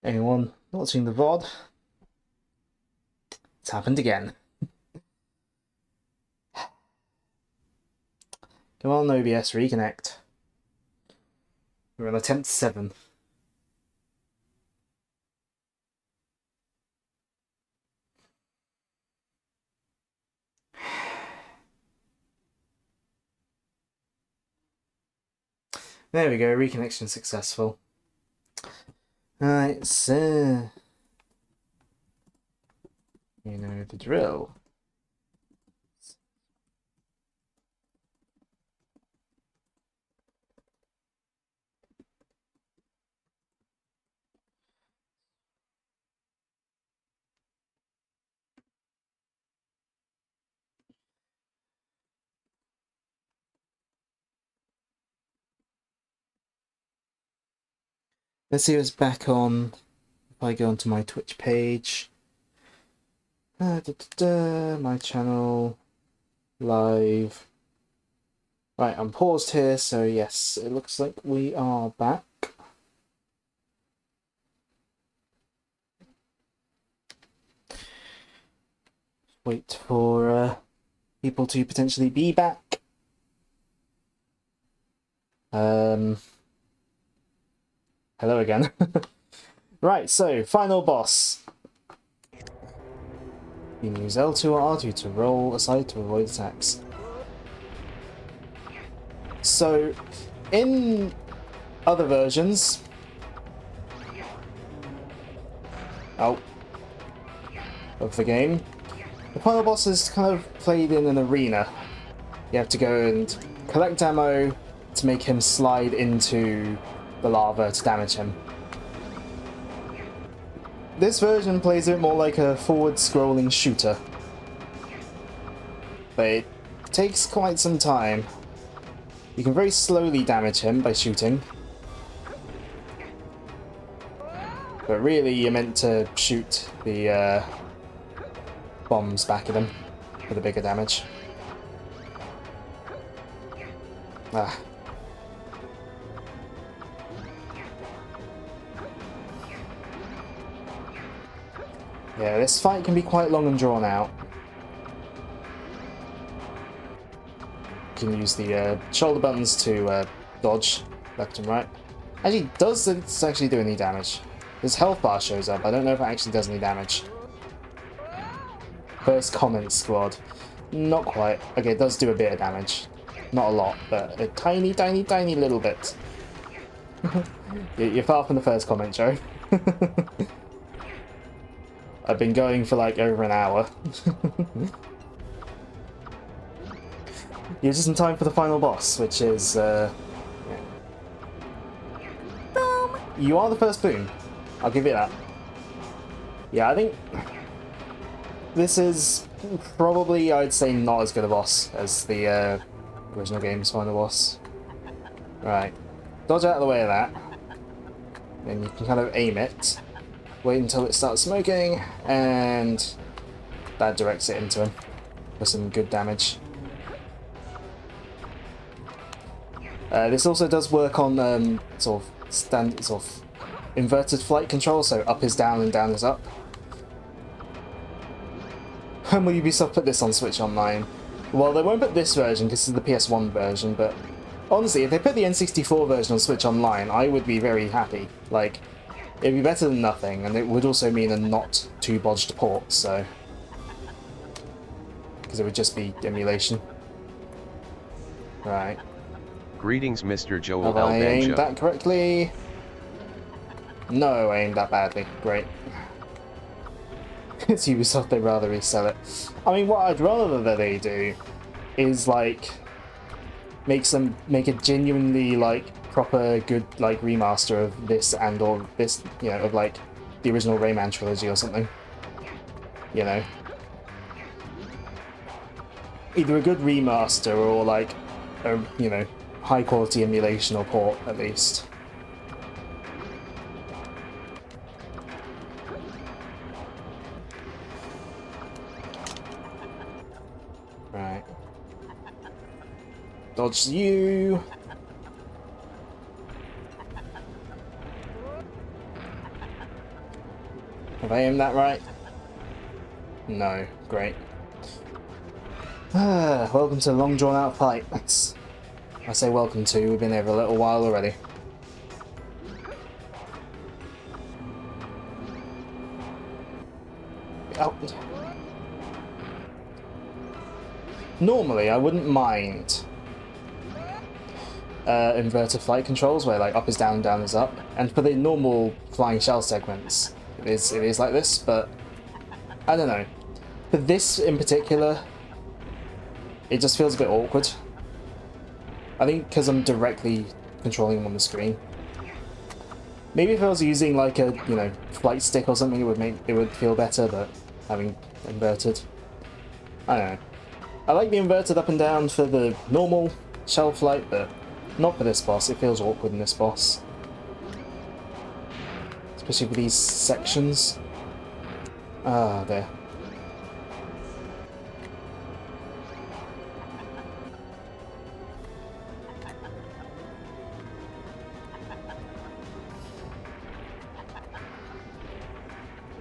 Anyone watching the VOD? It's happened again. Come on, OBS, reconnect. We're on attempt 7. There we go, reconnection successful. Alright, so... you know the drill. Let's see what's back on. If I go onto my Twitch page. My channel. Live. Right, I'm paused here, so yes, it looks like we are back. Wait for people to potentially be back. Hello again. Right, so final boss. You can use L2 or R2 to roll aside to avoid attacks. So, in other versions... of the game, the final boss is kind of played in an arena. You have to go and collect ammo to make him slide into the lava to damage him. This version plays it more like a forward-scrolling shooter, but it takes quite some time. You can very slowly damage him by shooting, but really you're meant to shoot the bombs back at him for the bigger damage. Ah. Yeah, this fight can be quite long and drawn out. You can use the shoulder buttons to dodge left and right. Actually, does it actually do any damage? His health bar shows up. I don't know if it actually does any damage. First comment squad. Not quite. Okay, it does do a bit of damage. Not a lot, but a tiny, tiny, tiny little bit. You're far from the first comment, Joe. I've been going for like over an hour. You're just in time for the final boss, which is... yeah. Boom! You are the first boom. I'll give you that. Yeah, I think... this is probably, I'd say, not as good a boss as the original game's final boss. Right. Dodge out of the way of that. Then you can kind of aim it. Wait until it starts smoking, and that directs it into him for some good damage. This also does work on sort of inverted flight control, so up is down and down is up. When will Ubisoft put this on Switch Online? Well, they won't put this version because this is the PS1 version, but Honestly, if they put the N64 version on Switch Online, I would be very happy. Like, it'd be better than nothing, and it would also mean a not too bodged port, so... Because it would just be emulation. Right. Greetings, Mr. Joel Have I aimed Albanjo. that correctly? No, I aimed that badly. Great. It's Ubisoft, they'd rather resell it. I mean, what I'd rather that they do is, like, make a genuinely, like, proper good, like, remaster of this and or this, you know, of, like, the original Rayman trilogy or something. You know? Either a good remaster or, like, a, you know, high quality emulation or port, at least. Right. Dodge you! Have I aimed that right? No. Great. Welcome to the long drawn out fight. I say welcome to, we've been here for a little while already. Oh. Normally, I wouldn't mind inverted flight controls, where like up is down, down is up, and for the normal flying shell segments, it is like this. But I don't know. For this in particular, it just feels a bit awkward. I think because I'm directly controlling them on the screen. Maybe if I was using like a, you know, flight stick or something, it would feel better. But having inverted, I don't know. I like the inverted up and down for the normal shell flight, but not for this boss. It feels awkward in this boss. Especially with these sections. Ah, there.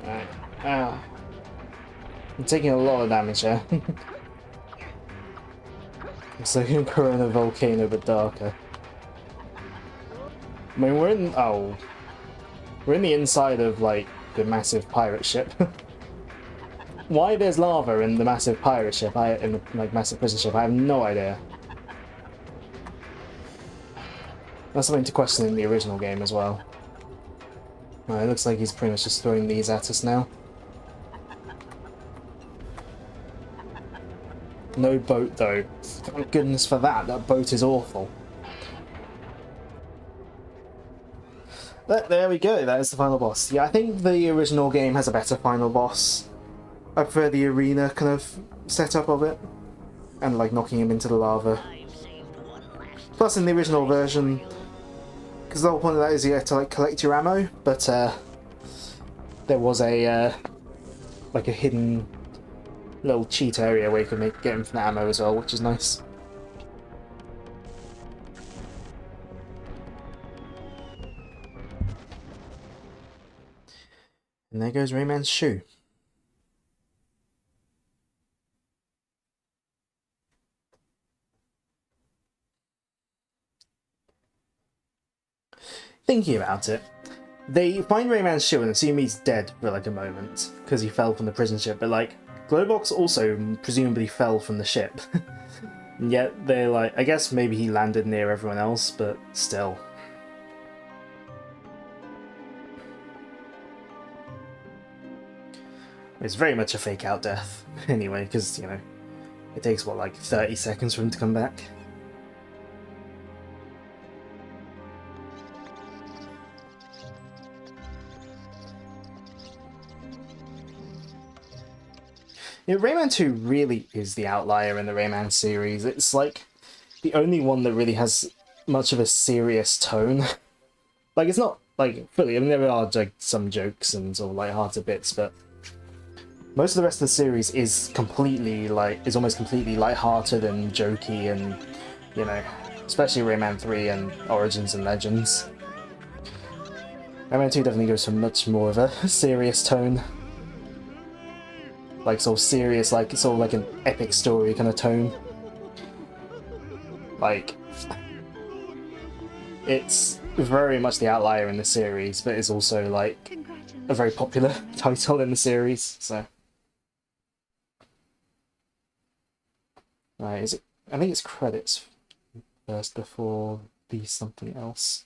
Alright. Ah. I'm taking a lot of damage here. It's like a Corona volcano, but darker. I mean, we're in the inside of like the massive pirate ship. Why there's lava in the massive pirate ship? In the like massive prison ship, I have no idea. That's something to question in the original game as well. Right, it looks like he's pretty much just throwing these at us now. No boat though. Thank goodness for that. That boat is awful. But there we go. That is the final boss. Yeah, I think the original game has a better final boss. I prefer the arena kind of setup of it, and like knocking him into the lava. Plus, in the original version, because the whole point of that is you have to like collect your ammo, but there was a like a hidden little cheat area where you could get infinite ammo as well, which is nice. And there goes Rayman's shoe. Thinking about it, they find Rayman's shoe and assume he's dead for like a moment because he fell from the prison ship, but like Glowbox also presumably fell from the ship. And yet they're like, I guess maybe he landed near everyone else, but still. It's very much a fake out death anyway, because, you know, it takes what, like 30 seconds for him to come back. You know, Rayman 2 really is the outlier in the Rayman series. It's like the only one that really has much of a serious tone. Like, it's not like fully, I mean, there are like some jokes and sort of light-hearted bits, but most of the rest of the series is completely like, is almost completely light-hearted and jokey, and you know, especially Rayman 3 and Origins and Legends. Rayman 2 definitely goes for much more of a serious tone. Like sort of serious, like sort of like an epic story kind of tone. Like, it's very much the outlier in the series, but it's also like a very popular title in the series. So, right, is it? I think it's credits first before the something else.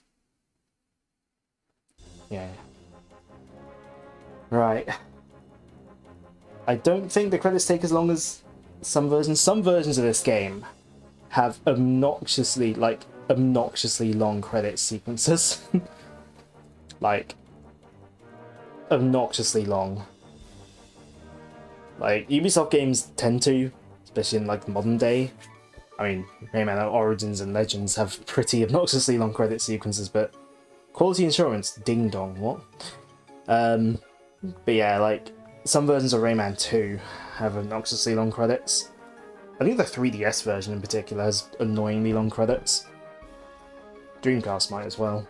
Yeah. Right. I don't think the credits take as long as some versions. Some versions of this game have obnoxiously long credit sequences. Like, obnoxiously long. Like, Ubisoft games tend to, especially in like the modern day. I mean, Rayman Origins and Legends have pretty obnoxiously long credit sequences, but quality assurance, ding dong, what? But yeah, like, some versions of Rayman 2 have obnoxiously long credits. I think the 3DS version in particular has annoyingly long credits. Dreamcast might as well.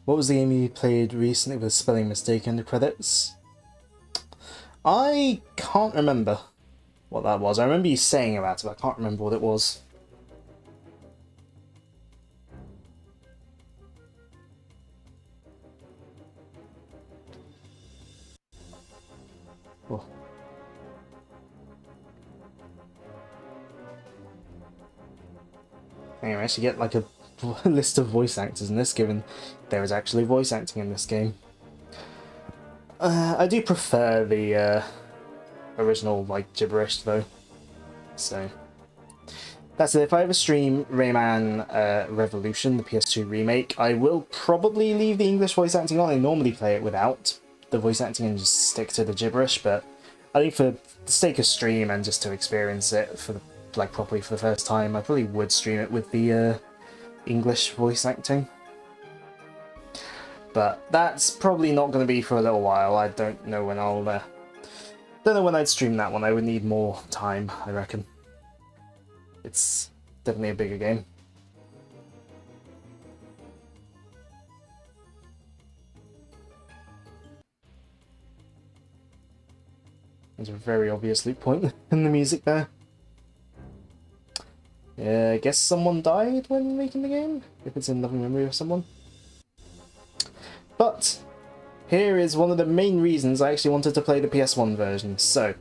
What was the game you played recently with a spelling mistake in the credits? I can't remember what that was. I remember you saying about it, but I can't remember what it was. Oh. Anyway, I should get like a list of voice actors in this, given there is actually voice acting in this game. I do prefer the original, like, gibberish, though. So, that's it. If I ever stream Rayman Revolution, the PS2 remake, I will probably leave the English voice acting on. I normally play it without the voice acting and just stick to the gibberish, but I think for the sake of stream and just to experience it for the, like, properly for the first time, I probably would stream it with the English voice acting. But that's probably not going to be for a little while. I don't know when I'll don't know when I'd stream that one. I would need more time, I reckon. It's definitely a bigger game. There's a very obvious loop point in the music there. Yeah, I guess someone died when making the game, if it's in loving memory of someone. But here is one of the main reasons I actually wanted to play the PS1 version, so,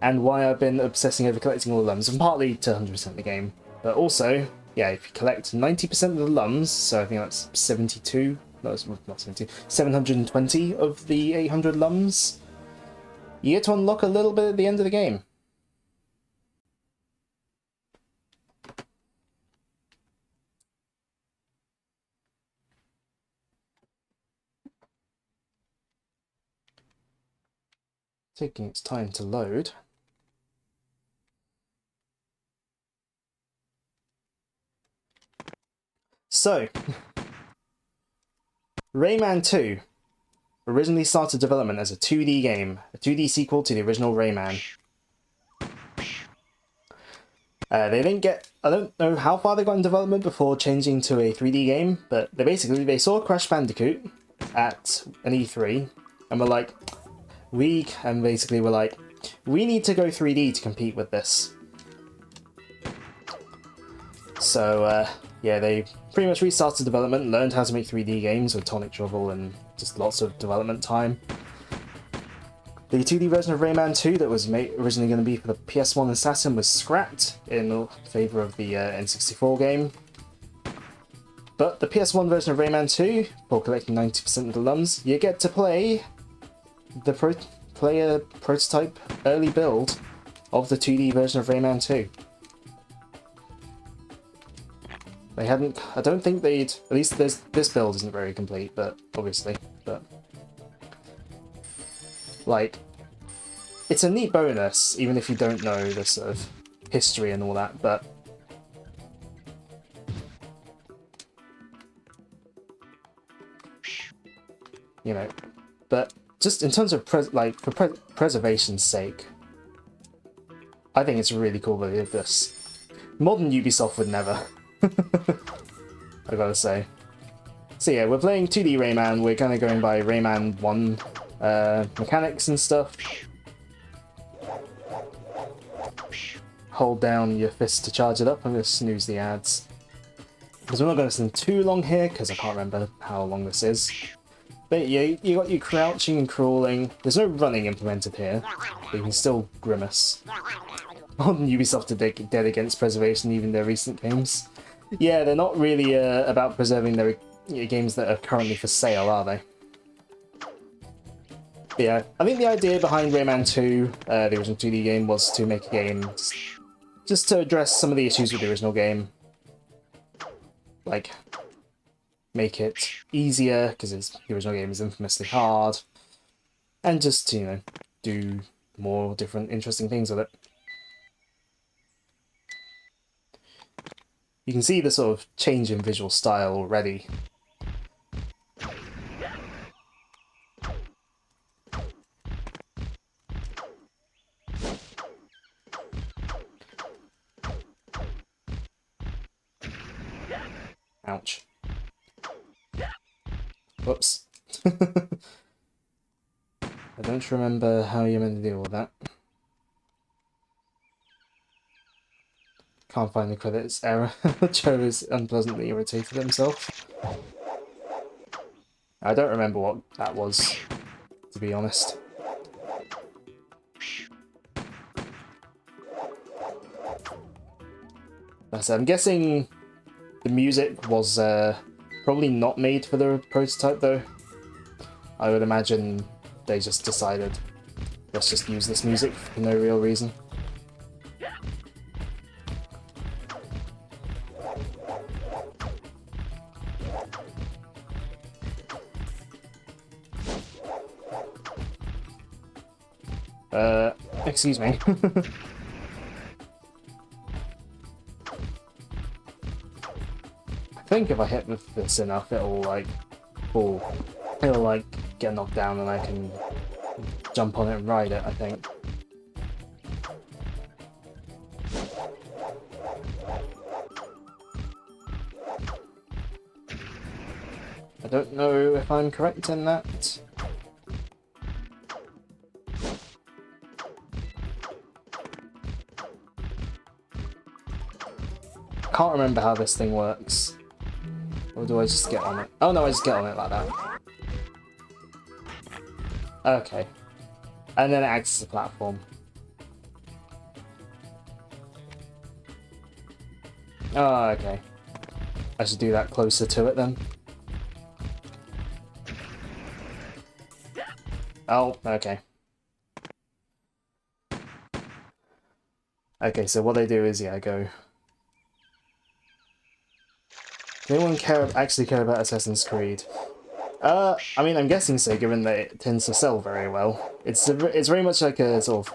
and why I've been obsessing over collecting all the lums, and partly to 100% the game, but also, yeah, if you collect 90% of the lums, so I think that's 72, no, it's not 72, 720 of the 800 lums, you get to unlock a little bit at the end of the game. Taking its time to load. So, Rayman 2 originally started development as a 2D game, a 2D sequel to the original Rayman. They didn't get, I don't know how far they got in development before changing to a 3D game, but they saw Crash Bandicoot at an E3 and were like, we need to go 3D to compete with this. So, yeah, they pretty much restarted development, learned how to make 3D games with Tonic Trouble and just lots of development time. The 2D version of Rayman 2 that was originally going to be for the PS1 and Saturn was scrapped in favour of the N64 game. But the PS1 version of Rayman 2, for collecting 90% of the lums, you get to play the player prototype early build of the 2D version of Rayman 2. They hadn't, I don't think they'd, at least this build isn't very complete, but obviously, but like, it's a neat bonus, even if you don't know the sort of history and all that, but you know, but just in terms of for preservation's sake, I think it's really cool that they did this. Modern Ubisoft would never. I gotta say. So yeah, we're playing 2D Rayman. We're kind of going by Rayman 1 mechanics and stuff. hold down your fist to charge it up. I'm going to snooze the ads. Because we're not going to spend too long here, because I can't remember how long this is. But yeah, you got your crouching and crawling. There's no running implemented here, but you can still grimace. On Ubisoft are dead against preservation, even their recent games. Yeah, they're not really about preserving their games that are currently for sale, are they? But yeah, I think the idea behind Rayman 2, the original 2D game, was to make a game just to address some of the issues with the original game. Like, make it easier, because the original game is infamously hard, and just, you know, do more different interesting things with it. You can see the sort of change in visual style already. Ouch. Whoops. I don't remember how you're meant to deal with that. Can't find the credits error. Joe is unpleasantly irritated himself. I don't remember what that was, to be honest. But I'm guessing the music was probably not made for the prototype, though. I would imagine they just decided, let's just use this music for no real reason. Excuse me. I think if I hit with this enough, it'll like get knocked down and I can jump on it and ride it, I think. I don't know if I'm correct in that. I can't remember how this thing works. Or do I just get on it? Oh no, I just get on it like that. Okay. And then it acts as a platform. Oh, okay. I should do that closer to it then. Oh, okay. Okay, so what I do is, yeah, I go... Does anyone actually care about Assassin's Creed? I mean, I'm guessing so, given that it tends to sell very well. It's very much like a sort of...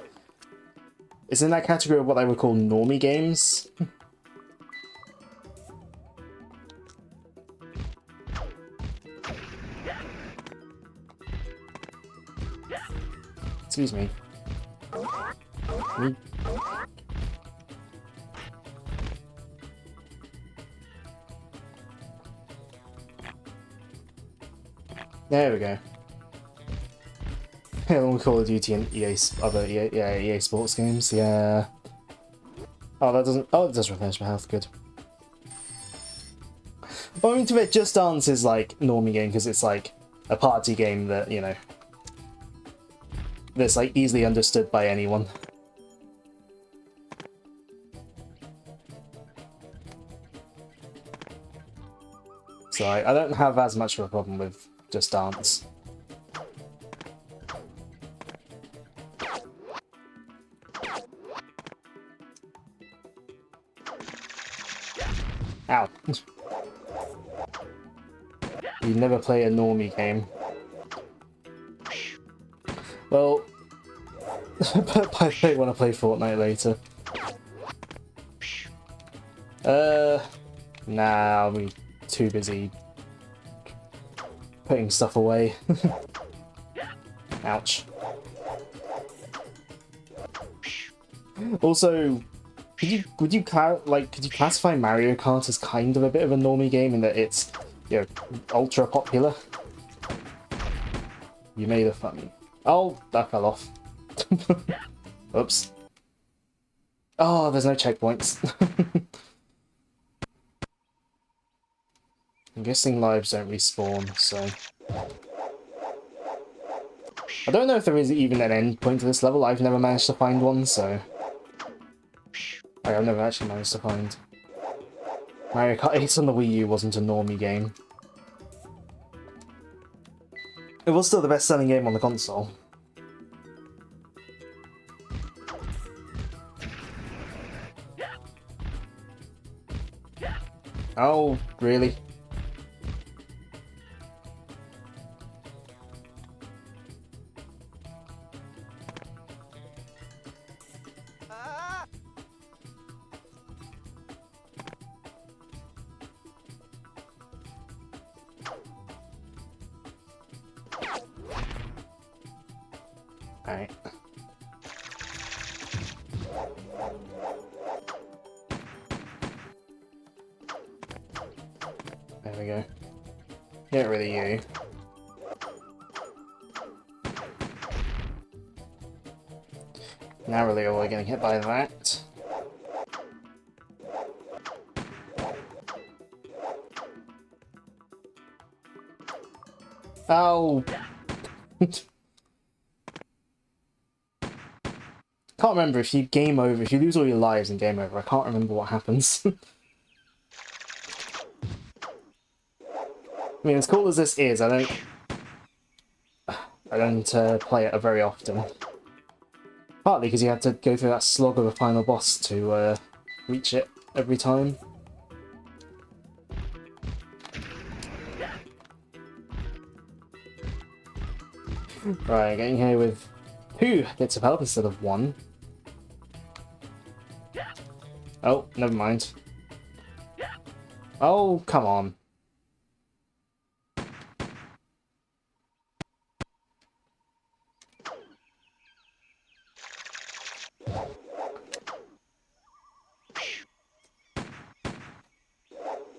It's in that category of what I would call normie games. Excuse me. There we go. Along with Call of Duty and EA Sports games, yeah. Oh, that doesn't. Oh, it does replenish my health. Good. But I mean, to it, Just Dance is like normie game because it's like a party game that, you know, that's like easily understood by anyone. So I don't have as much of a problem with Just Dance. Ow. You never play a normie game. Well, but I want to play Fortnite later. Nah, I'll be too busy putting stuff away. Ouch. Also, could you classify Mario Kart as kind of a bit of a normie game in that it's, you know, ultra popular? You made a funny. Oh, that fell off. Oops. Oh, there's no checkpoints. I'm guessing lives don't respawn, so... I don't know if there is even an end point to this level. I've never managed to find one, so... I've never actually managed to find... Mario Kart 8 on the Wii U wasn't a normie game. It was still the best-selling game on the console. Oh, really? Alright. There we go. Get rid of you. Narrowly avoid getting hit by that. Oh! Can't remember if you game over, if you lose all your lives in game over, I can't remember what happens. I mean, as cool as this is, I don't play it very often. Partly because you had to go through that slog of a final boss to reach it every time. Right, getting here with 2 bits of health instead of 1. Oh, never mind. Oh, come on.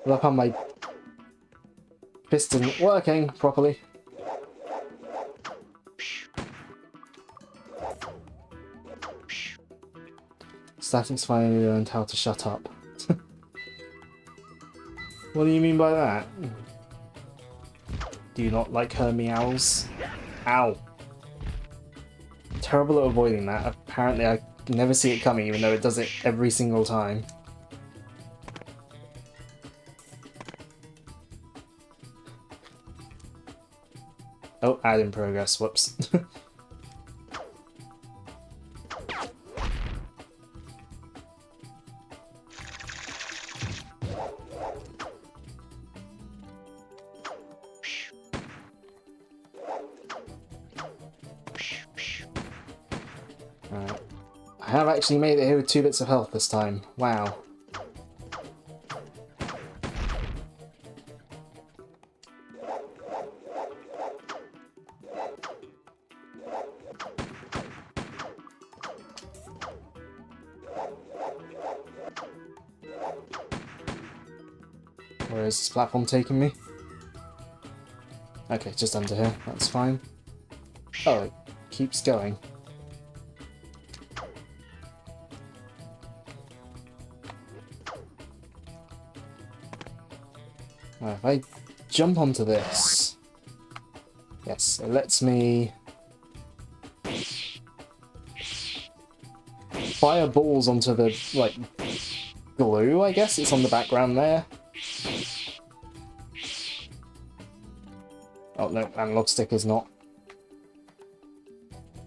Look on my piston working properly. Statics finally learned how to shut up. What do you mean by that? Do you not like her meows? Ow. Terrible at avoiding that. Apparently I never see it coming even though it does it every single time. Oh, ad in progress. Whoops. Alright. I have actually made it here with 2 bits of health this time. Wow. Where is this platform taking me? Okay, just under here. That's fine. Oh, it keeps going. Right, if I jump onto this... Yes, it lets me... fire balls onto the, like, glue, I guess? It's on the background there. Oh no, analog stick is not.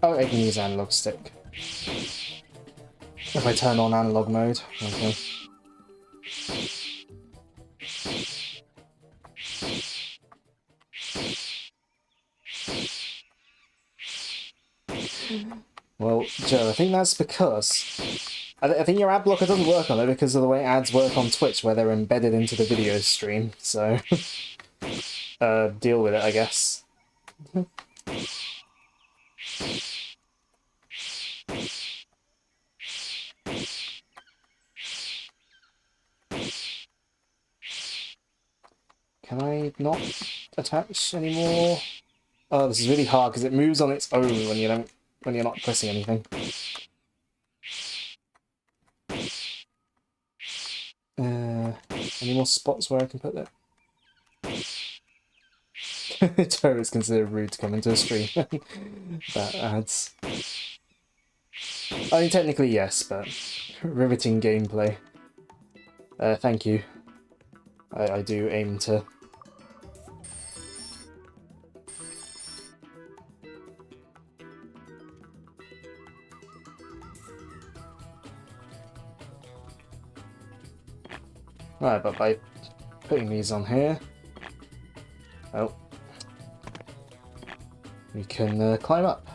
Oh, I can use analog stick. If I turn on analog mode. Okay. Well, Joe, I think that's because... I think your ad blocker doesn't work on it because of the way ads work on Twitch, where they're embedded into the video stream, so... deal with it, I guess. Can I not attach anymore? Oh, this is really hard because it moves on its own when you're not pressing anything. Any more spots where I can put that? Joe is considered rude to come into a stream. That adds. I mean, technically yes, but riveting gameplay. Thank you. I do aim to. Right, but by putting these on here, oh, we can climb up.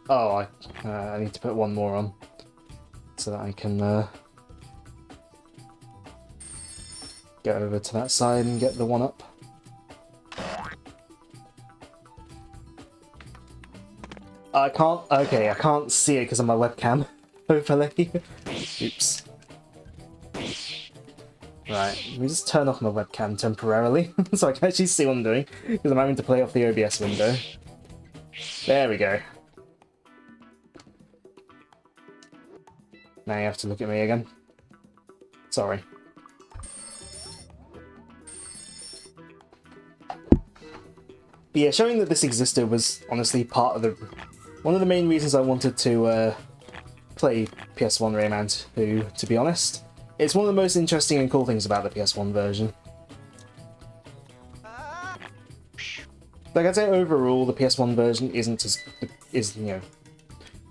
Oh, I need to put one more on so that I can get over to that side and get the one up. I can't. Okay, I can't see it because of my webcam overlay. Oops. Right, let me just turn off my webcam temporarily so I can actually see what I'm doing because I'm having to play off the OBS window. There we go. Now you have to look at me again. Sorry. But yeah, showing that this existed was honestly part of one of the main reasons I wanted to play PS1 Rayman, who, to be honest, it's one of the most interesting and cool things about the PS1 version. Like I'd say overall, the PS1 version is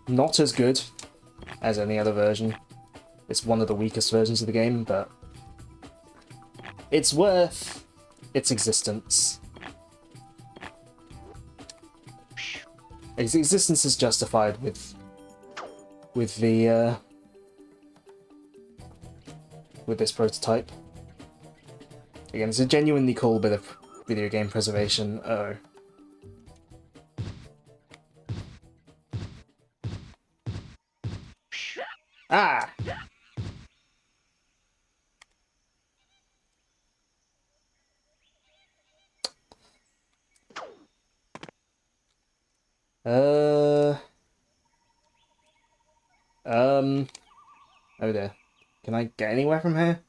not as good as any other version. It's one of the weakest versions of the game, but it's worth its existence. Its existence is justified with this prototype. Again, it's a genuinely cool bit of video game preservation. Oh. Ah! Oh dear. Can I get anywhere from here?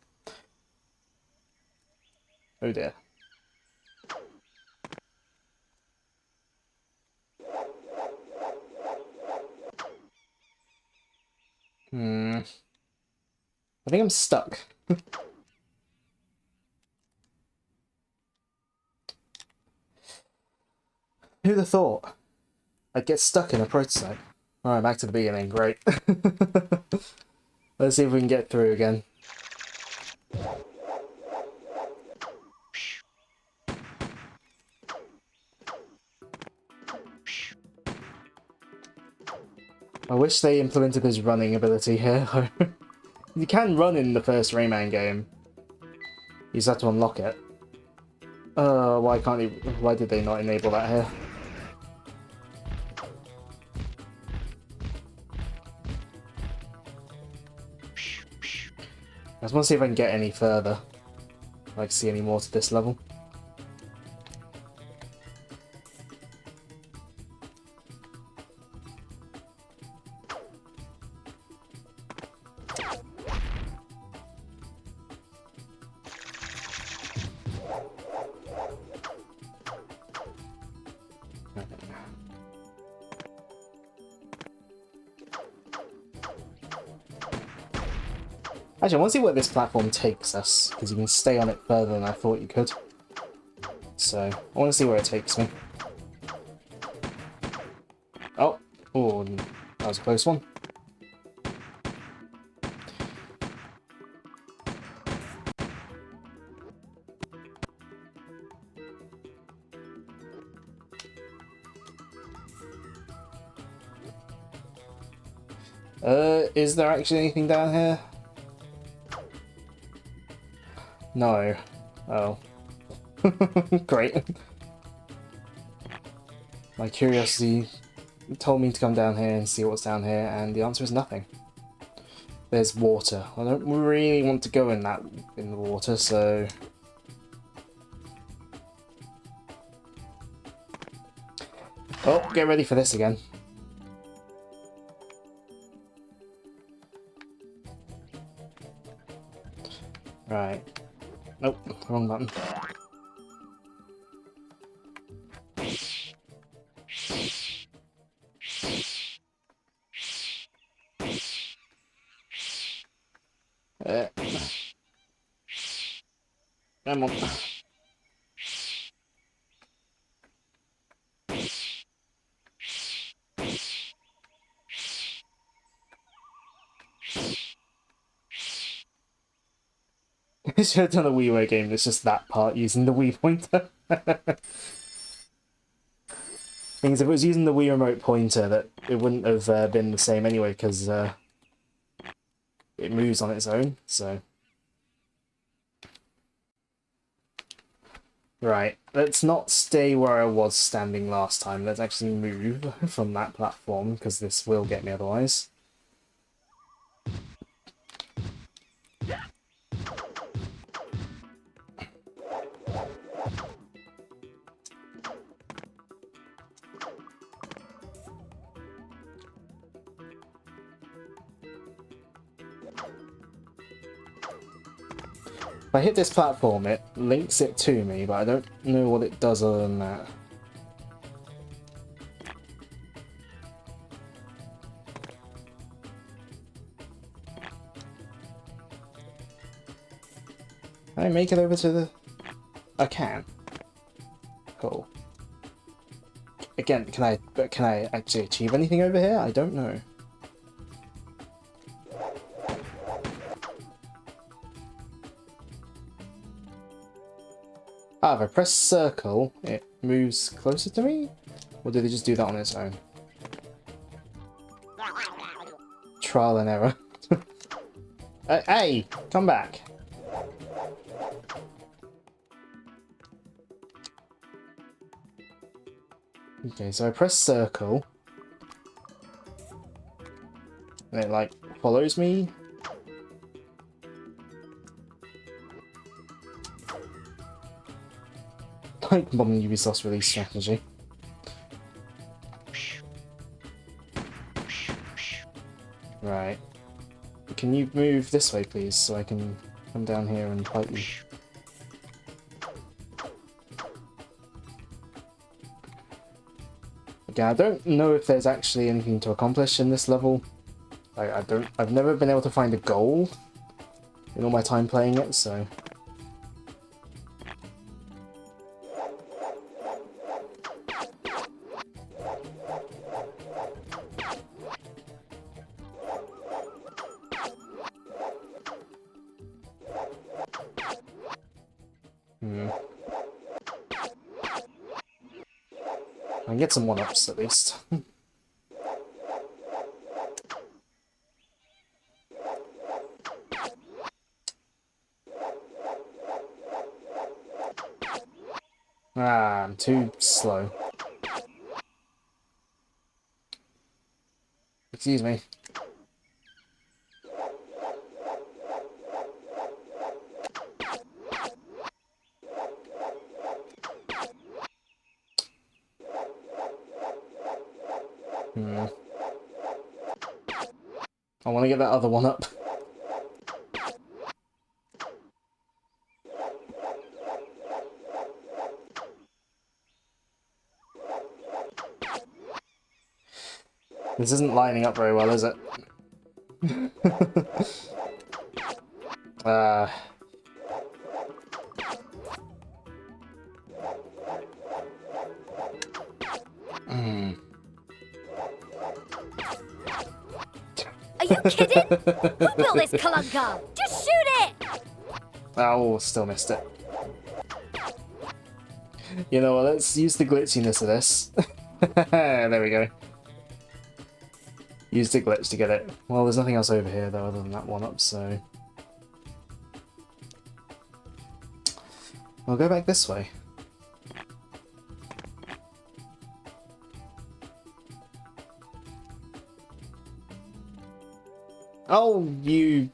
Oh dear. I think I'm stuck. Who'd have thought I'd get stuck in a prototype? Alright, back to the beginning, great. Let's see if we can get through again. I wish they implemented this running ability here. You can run in the first Rayman game. You just have to unlock it. Why did they not enable that here? I just want to see if I can get any further. If I can see any more to this level. Actually, I want to see where this platform takes us, because you can stay on it further than I thought you could. So, I want to see where it takes me. Oh, that was a close one. Is there actually anything down here? No. Oh. Great. My curiosity told me to come down here and see what's down here, and the answer is nothing. There's water. I don't really want to go in the water, so... Oh, get ready for this again. Right. Nope, wrong button. Uh, Come on. I should have done a WiiWare game that's just that part using the Wii pointer. Things if it was using the Wii remote pointer, that it wouldn't have been the same anyway, because it moves on its own. So right, let's not stay where I was standing last time. Let's actually move from that platform, because this will get me otherwise. If I hit this platform, it links it to me, but I don't know what it does other than that. Can I make it over to the... I can. Cool. Again, can I actually achieve anything over here? I don't know. Ah, if I press circle, it moves closer to me? Or did it just do that on its own? Trial and error. Hey! Come back! Okay, so I press circle. And it, like, follows me. Like modern Ubisoft's release strategy. Right. Can you move this way, please, so I can come down here and fight you? Okay, I don't know if there's actually anything to accomplish in this level. I've never been able to find a goal in all my time playing it, so... I can get some one-ups at least. Ah, I'm too slow. Excuse me. I want to get that other one up. This isn't lining up very well, is it? Are you kidding? Who built this clunker? Just shoot it! Oh, still missed it. You know what, let's use the glitchiness of this. There we go. Use the glitch to get it. Well, there's nothing else over here though other than that one up, so... I'll go back this way. Oh, you...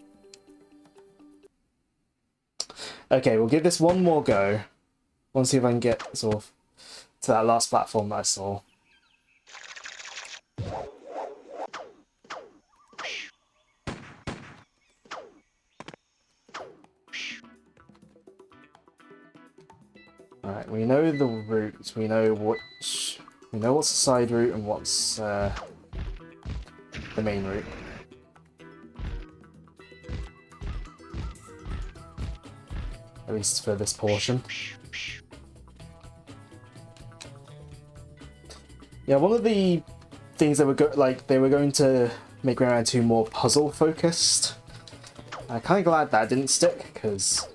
Okay, we'll give this one more go. I want to see if I can get sort of to that last platform that I saw. Alright, we know the route, we know what's the side route and what's the main route. At least for this portion. Yeah, one of the things that they were going to make Rayman 2 more puzzle focused. I'm kind of glad that didn't stick, because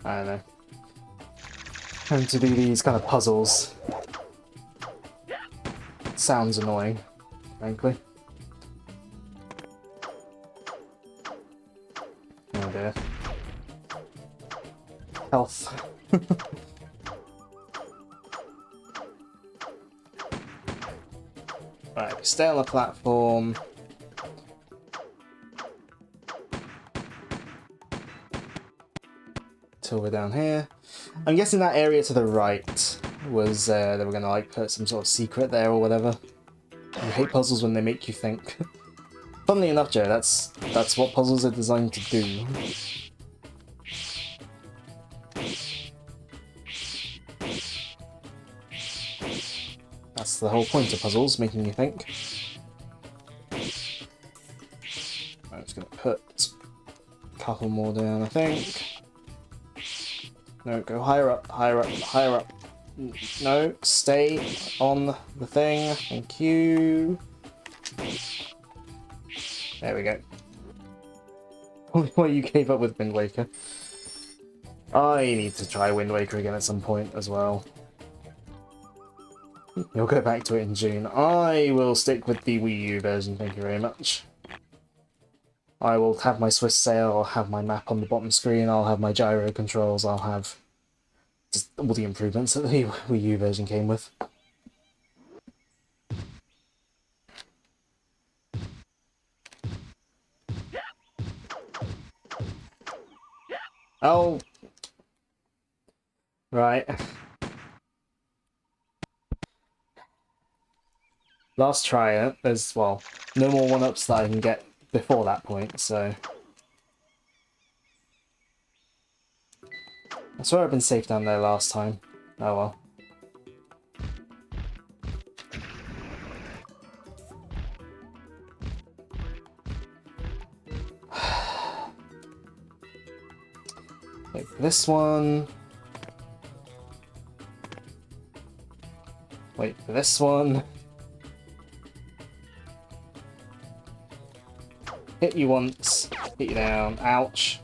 I don't know. Having to do these kind of puzzles sounds annoying, frankly. Oh dear. Health. Right, we stay on the platform. Till we're down here. I'm guessing that area to the right was they were gonna like put some sort of secret there or whatever. I hate puzzles when they make you think. Funnily enough, Joe, that's what puzzles are designed to do. That's the whole point of puzzles, making you think. I'm just gonna put a couple more down, I think. No, go higher up, higher up, higher up. No, stay on the thing. Thank you. There we go. Only way you gave up with Wind Waker. I need to try Wind Waker again at some point as well. You'll go back to it in June. I will stick with the Wii U version, thank you very much. I will have my Swiss sail, I'll have my map on the bottom screen, I'll have my gyro controls, I'll have just all the improvements that the Wii U version came with. Oh! Right. Last try, there's, well, no more 1-ups that I can get before that point, so... I swear I've been safe down there last time. Oh well. Wait for this one. Wait for this one. Hit you once, hit you down, ouch.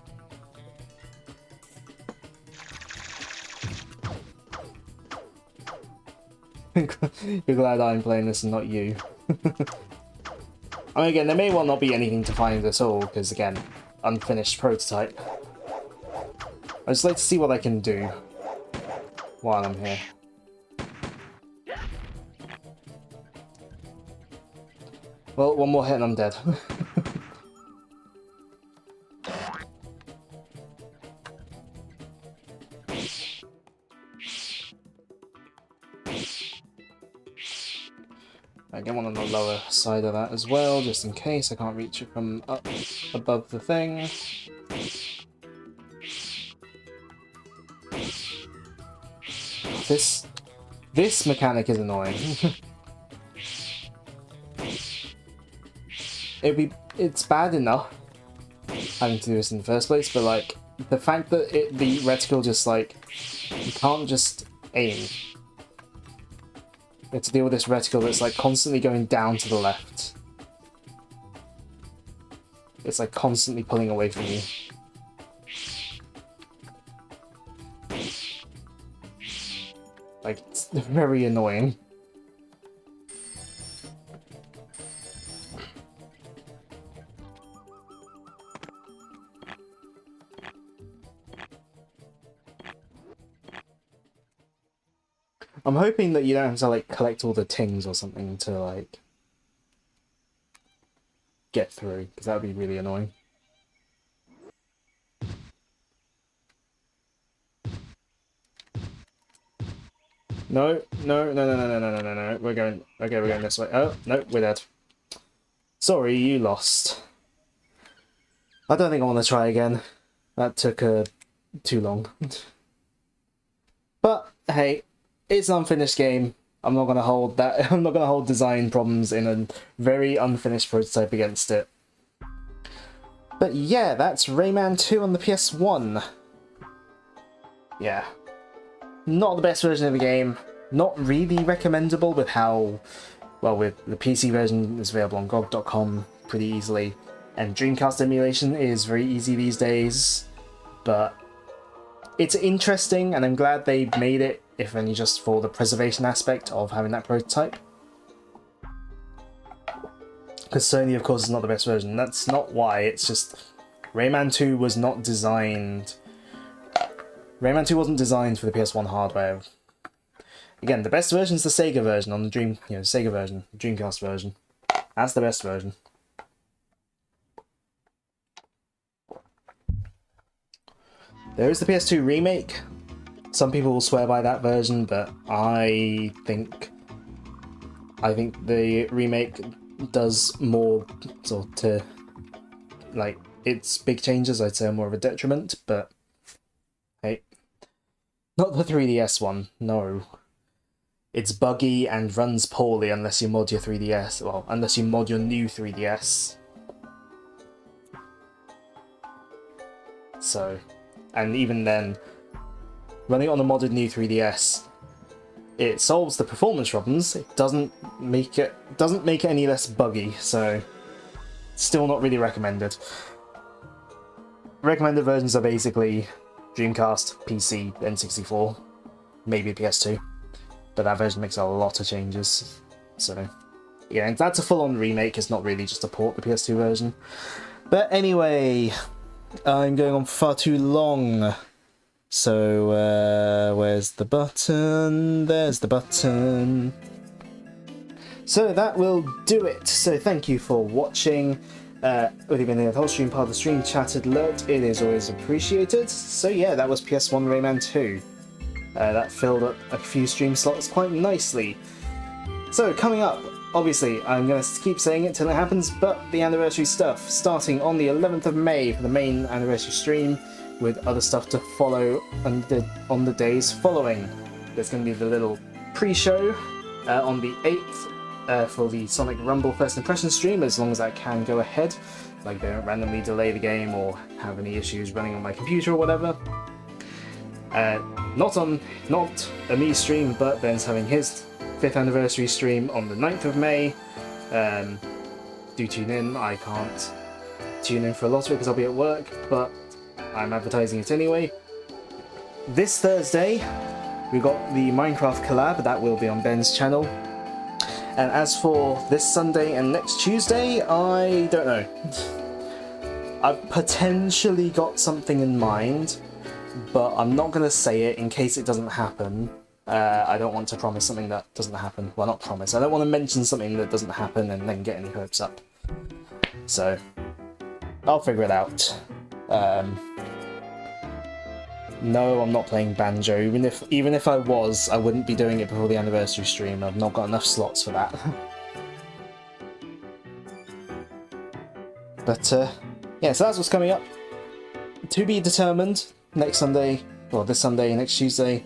You're glad I'm playing this and not you. I mean, again, there may well not be anything to find at all, because again, unfinished prototype. I just like to see what I can do while I'm here. Well, one more hit and I'm dead. I get one on the lower side of that as well, just in case I can't reach it from up above the thing. This mechanic is annoying. It's bad enough having to do this in the first place, but like the fact that the reticle just like you can't just aim. You have to deal with this reticle that's like constantly going down to the left. It's like constantly pulling away from you. Like, it's very annoying. I'm hoping that you don't have to like collect all the tings or something to like get through, because that would be really annoying. No, no, no, no, no, no, no, no, no, no. We're going. Okay, we're going this way. Oh no, we're dead. Sorry, you lost. I don't think I want to try again. That took too long. But hey, it's an unfinished game. I'm not gonna hold that. I'm not gonna hold design problems in a very unfinished prototype against it. But yeah, that's Rayman 2 on the PS1. Yeah, not the best version of the game. Not really recommendable with how well, with the PC version is available on GOG.com pretty easily, and Dreamcast emulation is very easy these days. But it's interesting, and I'm glad they made it, if only just for the preservation aspect of having that prototype. Because Sony, of course, is not the best version. That's not why, it's just Rayman 2 was not designed... Rayman 2 wasn't designed for the PS1 hardware. Again, the best version is the Sega version on the Sega version, Dreamcast version. That's the best version. There is the PS2 remake. Some people will swear by that version, but I think the remake does more sort of to, like, its big changes, I'd say, are more of a detriment, but hey. Not the 3DS one, no. It's buggy and runs poorly unless you mod your 3DS, well, unless you mod your new 3DS. So, and even then, running it on a modded new 3DS, it solves the performance problems, it doesn't make it any less buggy, so still not really recommended. Recommended versions are basically Dreamcast, PC, N64, maybe PS2, but that version makes a lot of changes, so yeah, that's a full-on remake, it's not really just a port, the PS2 version. But anyway, I'm going on far too long. So, where's the button? There's the button. So that will do it. So thank you for watching. Whether you've been the whole stream, part of the stream chatted alert, it is always appreciated. So yeah, that was PS1 Rayman 2. That filled up a few stream slots quite nicely. So coming up, obviously, I'm going to keep saying it till it happens, but the anniversary stuff, starting on the 11th of May for the main anniversary stream, with other stuff to follow on the days following. There's going to be the little pre-show on the 8th for the Sonic Rumble First Impression stream, as long as that can go ahead. Like, they don't randomly delay the game or have any issues running on my computer or whatever. Not a me stream, but Ben's having his 5th anniversary stream on the 9th of May. Do tune in. I can't tune in for a lot of it because I'll be at work, but I'm advertising it anyway. This Thursday, we've got the Minecraft collab, that will be on Ben's channel. And as for this Sunday and next Tuesday, I don't know. I've potentially got something in mind, but I'm not going to say it in case it doesn't happen. I don't want to promise something that doesn't happen. Well, not promise. I don't want to mention something that doesn't happen and then get any hopes up. So, I'll figure it out. No, I'm not playing banjo. Even if I was, I wouldn't be doing it before the anniversary stream. I've not got enough slots for that. But yeah, so that's what's coming up. To be determined next Sunday, well, this Sunday, next Tuesday.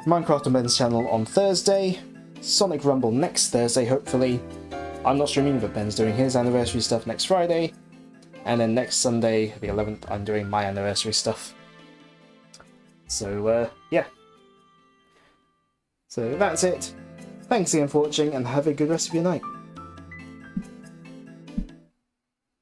Minecraft on Ben's channel on Thursday. Sonic Rumble next Thursday, hopefully. I'm not streaming, but Ben's doing his anniversary stuff next Friday. And then next Sunday, the 11th, I'm doing my anniversary stuff. So, yeah. So that's it. Thanks again for watching, and have a good rest of your night.